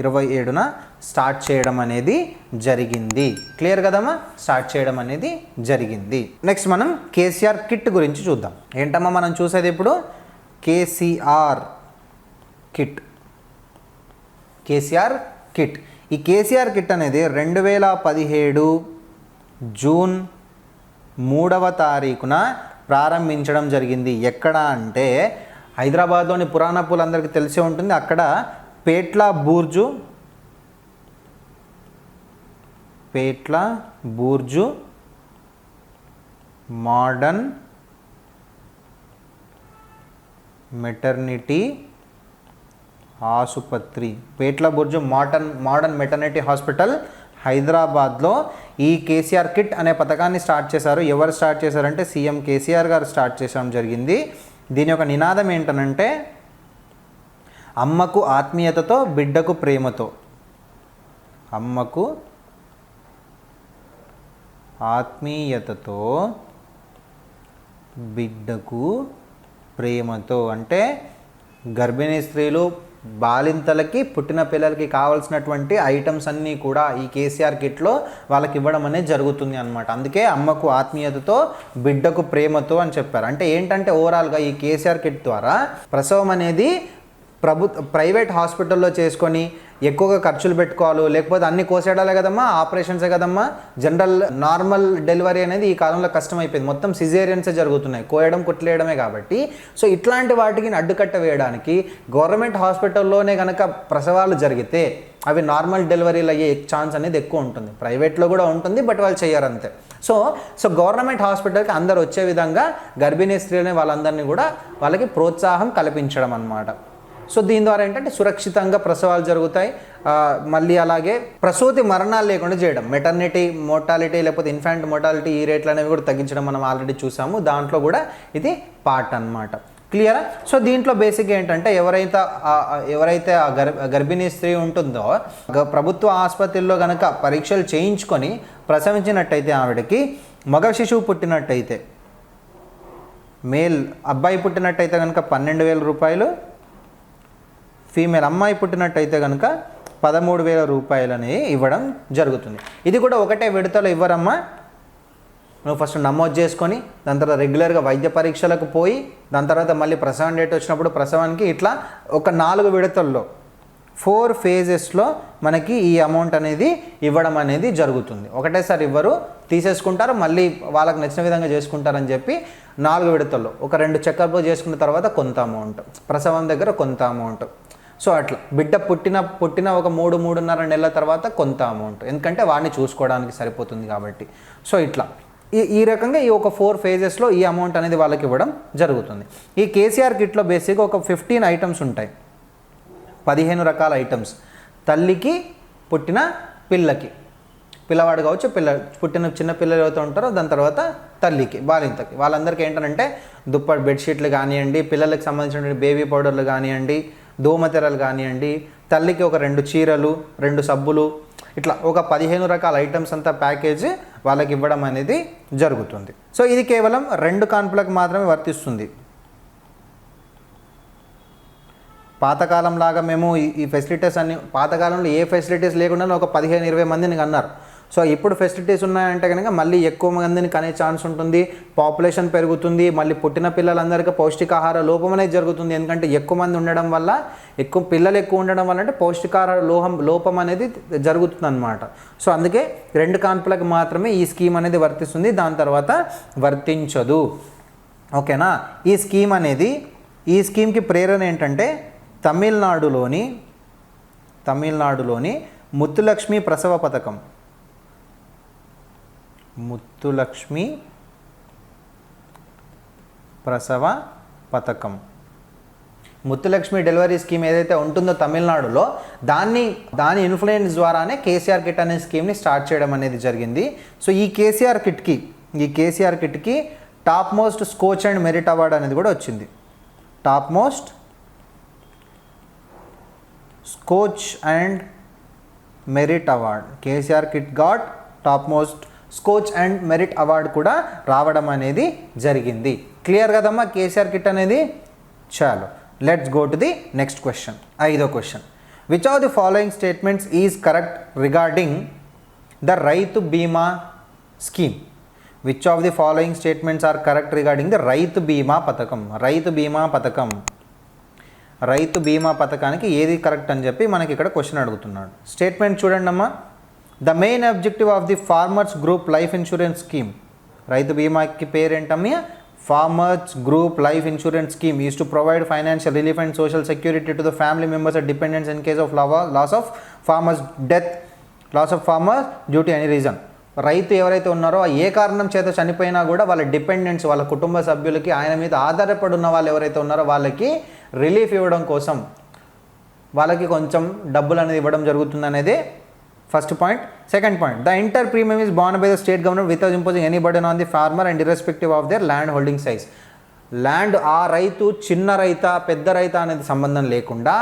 27న స్టార్ట్ చేయడం అనేది జరిగింది. క్లియర్ కదమ్మా? స్టార్ట్ చేయడం అనేది జరిగింది. నెక్స్ట్ మనం కేసీఆర్ కిట్ గురించి చూద్దాం. ఏంటమ్మా మనం చూసేది ఇప్పుడు? కేసీఆర్ కిట్. ఈ కేసీఆర్ కిట్ అనేది 2017 జూన్ 3వ తారీఖున ప్రారంభించడం జరిగింది. ఎక్కడ అంటే హైదరాబాద్లోని పురాణపూల్ అందరికీ తెలిసే ఉంటుంది. అక్కడ పేట్ల బూర్జు మోడర్న్ మెటర్నిటీ ఆసుపత్రి, పేట్ల బుర్జు మోడర్న్ మెటర్నిటీ హాస్పిటల్ హైదరాబాద్లో ఈ కేసీఆర్ కిట్ అనే పథకాన్ని స్టార్ట్ చేశారు. ఎవరు స్టార్ట్ చేశారంటే సీఎం కేసీఆర్ గారు స్టార్ట్ చేయడం జరిగింది. దీని యొక్క నినాదం ఏంటనంటే అమ్మకు ఆత్మీయతతో, బిడ్డకు ప్రేమతో. అమ్మకు ఆత్మీయతతో, బిడ్డకు ప్రేమతో. అంటే గర్భిణీ స్త్రీలు బాలింతలకి పుట్టిన పిల్లలకి కావాల్సినటువంటి ఐటమ్స్ అన్నీ కూడా ఈ కేసీఆర్ కిట్లో వాళ్ళకి ఇవ్వడం అనేది జరుగుతుంది అనమాట. అందుకే అమ్మకు ఆత్మీయతతో బిడ్డకు ప్రేమతో అని చెప్పారు. అంటే ఏంటంటే ఓవరాల్గా ఈ కేసీఆర్ కిట్ ద్వారా ప్రసవం అనేది ప్రైవేట్ హాస్పిటల్లో చేసుకొని ఎక్కువగా ఖర్చులు పెట్టుకోవాలి, లేకపోతే అన్ని కోసేయడాలే కదమ్మా, ఆపరేషన్సే కదమ్మా. జనరల్ నార్మల్ డెలివరీ అనేది ఈ కాలంలో కష్టమైపోయింది, మొత్తం సిజేరియన్సే జరుగుతున్నాయి, కోయడం కుట్లేయడమే. కాబట్టి సో ఇట్లాంటి వాటికి అడ్డుకట్ట వేయడానికి గవర్నమెంట్ హాస్పిటల్లోనే కనుక ప్రసవాలు జరిగితే అవి నార్మల్ డెలివరీలు అయ్యే ఛాన్స్ అనేది ఎక్కువ ఉంటుంది. ప్రైవేట్లో కూడా ఉంటుంది, బట్ వాళ్ళు చేయరు అంతే. సో గవర్నమెంట్ హాస్పిటల్కి అందరు వచ్చే విధంగా గర్భిణీ స్త్రీలని వాళ్ళందరినీ కూడా వాళ్ళకి ప్రోత్సాహం కల్పించడం అన్నమాట. సో దీని ద్వారా ఏంటంటే సురక్షితంగా ప్రసవాలు జరుగుతాయి. మళ్ళీ అలాగే ప్రసూతి మరణాలు లేకుండా చేయడం, మెటర్నిటీ మోర్టాలిటీ లేకపోతే ఇన్ఫాంట్ మోర్టాలిటీ ఈ రేట్లు అనేవి కూడా తగ్గించడం మనం ఆల్రెడీ చూసాము. దాంట్లో కూడా ఇది పార్ట్ అన్నమాట. క్లియరా? సో దీంట్లో బేసిక్ ఏంటంటే ఎవరైతే ఆ గర్భిణీ స్త్రీ ఉంటుందో ప్రభుత్వ ఆసుపత్రుల్లో కనుక పరీక్షలు చేయించుకొని ప్రసవించినట్టయితే ఆవిడకి మగ శిశువు పుట్టినట్టయితే, మేల్ అబ్బాయి పుట్టినట్టయితే కనుక 12,000 రూపాయలు, ఫీమేల్ అమ్మాయి పుట్టినట్టయితే కనుక 13,000 రూపాయలు అనేవి ఇవ్వడం జరుగుతుంది. ఇది కూడా ఒకటే విడతలో ఇవ్వరమ్మా. నువ్వు ఫస్ట్ నమోదు చేసుకొని దాని తర్వాత రెగ్యులర్గా వైద్య పరీక్షలకు పోయి దాని తర్వాత మళ్ళీ ప్రసవం డేట్ వచ్చినప్పుడు ప్రసవానికి ఇట్లా ఒక 4 విడతల్లో 4 ఫేజెస్లో మనకి ఈ అమౌంట్ అనేది ఇవ్వడం అనేది జరుగుతుంది. ఒకటేసారి ఇవ్వరు, తీసేసుకుంటారు, మళ్ళీ వాళ్ళకి నచ్చిన విధంగా చేసుకుంటారని చెప్పి 4 విడతల్లో ఒక 2 చెకప్లు చేసుకున్న తర్వాత కొంత అమౌంట్, ప్రసవం దగ్గర కొంత అమౌంట్. సో అట్లా బిడ్డ పుట్టిన ఒక 3-3.5 నెలల తర్వాత కొంత అమౌంట్, ఎందుకంటే వాడిని చూసుకోవడానికి సరిపోతుంది కాబట్టి. సో ఇట్లా ఈ రకంగా ఈ ఒక 4 ఫేజెస్లో ఈ అమౌంట్ అనేది వాళ్ళకి ఇవ్వడం జరుగుతుంది. ఈ కేసీఆర్ కిట్లో బేసిక్గా ఒక 15 ఐటమ్స్ ఉంటాయి, 15 రకాల ఐటమ్స్. తల్లికి, పుట్టిన పిల్లకి, పిల్లవాడు కావచ్చు, పుట్టిన చిన్న పిల్లలు ఎవరైతే ఉంటారో దాని తర్వాత తల్లికి, బాలింతకి, వాళ్ళందరికీ ఏంటంటే దుప్పటి బెడ్షీట్లు కానివ్వండి, పిల్లలకి సంబంధించిన బేబీ పౌడర్లు కానివ్వండి, దోమతెరలు కానివ్వండి, తల్లికి ఒక 2 చీరలు, 2 సబ్బులు, ఇట్లా ఒక 15 రకాల ఐటమ్స్ అంతా ప్యాకేజ్ వాళ్ళకి ఇవ్వడం అనేది జరుగుతుంది. సో ఇది కేవలం 2 కాన్పులకు మాత్రమే వర్తిస్తుంది. పాతకాలం లాగా మేము ఈ ఫెసిలిటీస్ అన్ని, పాతకాలంలో ఏ ఫెసిలిటీస్ లేకుండా ఒక 15-20 మందిని కన్నారు. సో ఇప్పుడు ఫెసిలిటీస్ ఉన్నాయంటే కనుక మళ్ళీ ఎక్కువ మందిని కనే ఛాన్స్ ఉంటుంది, పాపులేషన్ పెరుగుతుంది, మళ్ళీ పుట్టిన పిల్లలందరికీ పౌష్టికాహార లోపం అనేది జరుగుతుంది. ఎందుకంటే ఎక్కువ మంది ఉండడం వల్ల, పిల్లలు ఎక్కువ ఉండడం వల్ల అంటే పౌష్టికాహార లోపం అనేది జరుగుతుంది అన్నమాట. సో అందుకే 2 కాన్పులకు మాత్రమే ఈ స్కీమ్ అనేది వర్తిస్తుంది, దాని తర్వాత వర్తించదు. ఓకేనా? ఈ స్కీమ్కి ప్రేరణ ఏంటంటే తమిళనాడులోని ముత్తులక్ష్మి ప్రసవ పథకం. ముత్తులక్ష్మి ప్రసవ పథకం, ముత్తులక్ష్మి డెలివరీ స్కీమ్ ఏదైతే ఉంటుందో తమిళనాడులో, దాని ఇన్ఫ్లుయెన్స్ ద్వారానే కేసీఆర్ కిట్ అనే స్కీమ్ని స్టార్ట్ చేయడం అనేది జరిగింది. సో ఈ కేసీఆర్ కిట్కి top most Skoch and merit award అనేది కూడా వచ్చింది. Top most Skoch and merit award, KCR kit got top most Skoch and merit award కూడా రావడం అనేది జరిగింది. క్లియర్ కదమ్మా కేసీఆర్ కిట్ అనేది? చాలు, let's go to the next question. 5వ question. Which of the following statements is correct regarding the Rythu Bima scheme? Which of the following statements are correct regarding the Rythu Bima పథకానికి ఏది కరెక్ట్ అని చెప్పి మనకి ఇక్కడ క్వశ్చన్ అడుగుతున్నాడు. స్టేట్మెంట్ చూడండి అమ్మా. The main objective of the farmers group life insurance scheme, రైతు బీమాకి పేరేంటమ్మా? Farmers group life insurance scheme is to provide financial relief and social security to the family members and dependents in case of loss of farmers death, loss of farmers due to any reason. రైతు ఎవరైతే ఉన్నారో ఏ కారణం చేత చనిపోయినా కూడా వాళ్ళ dependents, వాళ్ళ కుటుంబ సభ్యులకి, ఆయన మీద ఆధారపడి ఉన్న వాళ్ళు ఎవరైతే ఉన్నారో వాళ్ళకి రిలీఫ్ ఇవ్వడం కోసం వాళ్ళకి కొంచెం డబ్బులు అనేది ఇవ్వడం జరుగుతుంది అనేది first point. Second point, the inter premium is borne by the state government without imposing any burden on the farmer and irrespective of their land holding size. Land ఆ రైతు చిన్న రైతా పెద్ద రైతా అనేది సంబంధం లేకుండా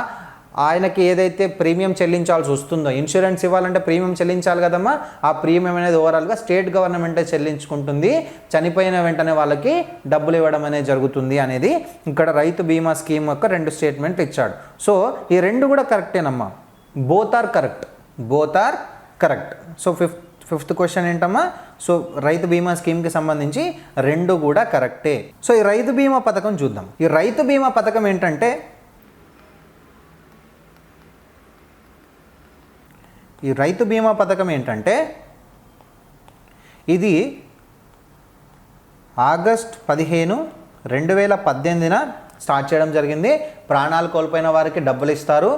ఆయనకి ఏదైతే ప్రీమియం చెల్లించాల్సి వస్తుందో, ఇన్సూరెన్స్ ఇవ్వాలంటే ప్రీమియం చెల్లించాలి కదమ్మా, ఆ ప్రీమియం అనేది ఓవరాల్గా స్టేట్ గవర్నమెంటే చెల్లించుకుంటుంది. చనిపోయిన వెంటనే వాళ్ళకి డబ్బులు ఇవ్వడం అనేది జరుగుతుంది అనేది ఇక్కడ రైతు బీమా స్కీమ్ యొక్క 2 స్టేట్మెంట్లు ఇచ్చాడు. సో ఈ 2 కూడా కరెక్టేనమ్మా, both are correct. So fifth question ఏంటమ్మా, సో రైతు బీమా స్కీమ్కి సంబంధించి 2 కూడా కరెక్టే. సో ఈ రైతు బీమా పథకం చూద్దాం. ఈ రైతు బీమా పథకం ఏంటంటే, ఇది ఆగస్ట్ 15, 2018 స్టార్ట్ చేయడం జరిగింది. ప్రాణాలు కోల్పోయిన వారికి డబ్బులు ఇస్తారు.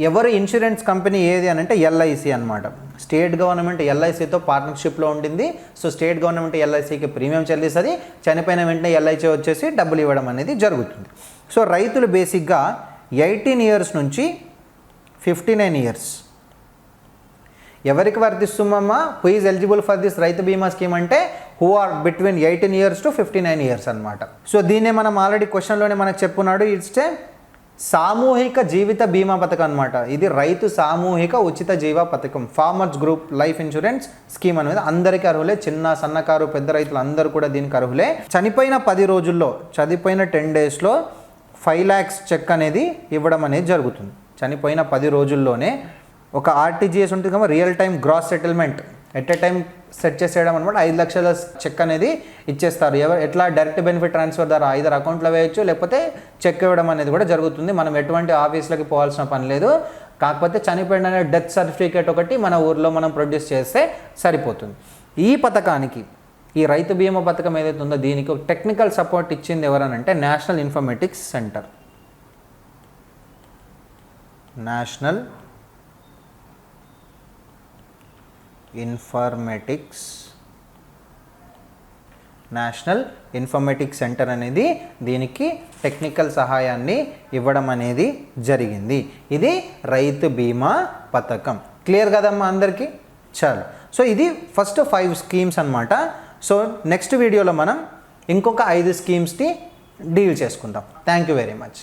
ఎవరి ఇన్సూరెన్స్ కంపెనీ ఏది అని అంటే ఎల్ఐసి అనమాట. స్టేట్ గవర్నమెంట్ ఎల్ఐసితో పార్ట్నర్షిప్లో ఉండింది. సో స్టేట్ గవర్నమెంట్ ఎల్ఐసికి ప్రీమియం చెల్లిస్తుంది. చనిపోయిన వెంటనే ఎల్ఐసి వచ్చేసి డబ్బులు ఇవ్వడం అనేది జరుగుతుంది. సో రైతులు బేసిక్గా 18 ఇయర్స్ నుంచి 59 ఇయర్స్ ఎవరికి వర్తిస్తుందమ్మా, who is eligible for this Rythu Bima scheme అంటే who are between 18 years to 59 years అనమాట. సో దీన్నే మనం ఆల్రెడీ క్వశ్చన్లోనే మనకు చెప్పున్నాడు, ఇట్స్ సామూహిక జీవిత బీమా పథకం అనమాట. ఇది రైతు సామూహిక ఉచిత జీవ పథకం, farmers group life insurance scheme అనేది అందరికీ అర్హులే. చిన్న సన్నకారు పెద్ద రైతులు అందరూ కూడా దీనికి అర్హులే. చనిపోయిన 10 రోజుల్లో, చనిపోయిన 10 డేస్లో 5 lakhs చెక్ అనేది ఇవ్వడం అనేది జరుగుతుంది. చనిపోయిన 10 రోజుల్లోనే ఒక ఆర్టీజీఎస్ ఉంటుంది కదా, real time gross settlement at a time set చేసేయడం అనమాట. 5 లక్షల చెక్ అనేది ఇచ్చేస్తారు. ఎట్లా డైరెక్ట్ బెనిఫిట్ ట్రాన్స్ఫర్ ద్వారా ఐదర్ అకౌంట్లో వేయచ్చు, లేకపోతే చెక్ ఇవ్వడం అనేది కూడా జరుగుతుంది. మనం ఎటువంటి ఆఫీస్లకి పోవాల్సిన పని లేదు. కాకపోతే చనిపోయిన డెత్ సర్టిఫికేట్ ఒకటి మన ఊర్లో మనం ప్రొడ్యూస్ చేస్తే సరిపోతుంది. ఈ పథకానికి, ఈ రైతు బీమా పథకం ఏదైతే ఉందో దీనికి టెక్నికల్ సపోర్ట్ ఇచ్చింది ఎవరనంటే national informatics centre. National informatics centre అనేది దీనికి టెక్నికల్ సహాయాన్ని ఇవ్వడం అనేది జరిగింది. ఇది రైతు బీమా పథకం. క్లియర్ కదమ్మా అందరికీ? చాలు. సో ఇది ఫస్ట్ 5 స్కీమ్స్ అనమాట. సో నెక్స్ట్ వీడియోలో మనం ఇంకొక 5 స్కీమ్స్ని డీల్ చేసుకుందాం. Thank you very much.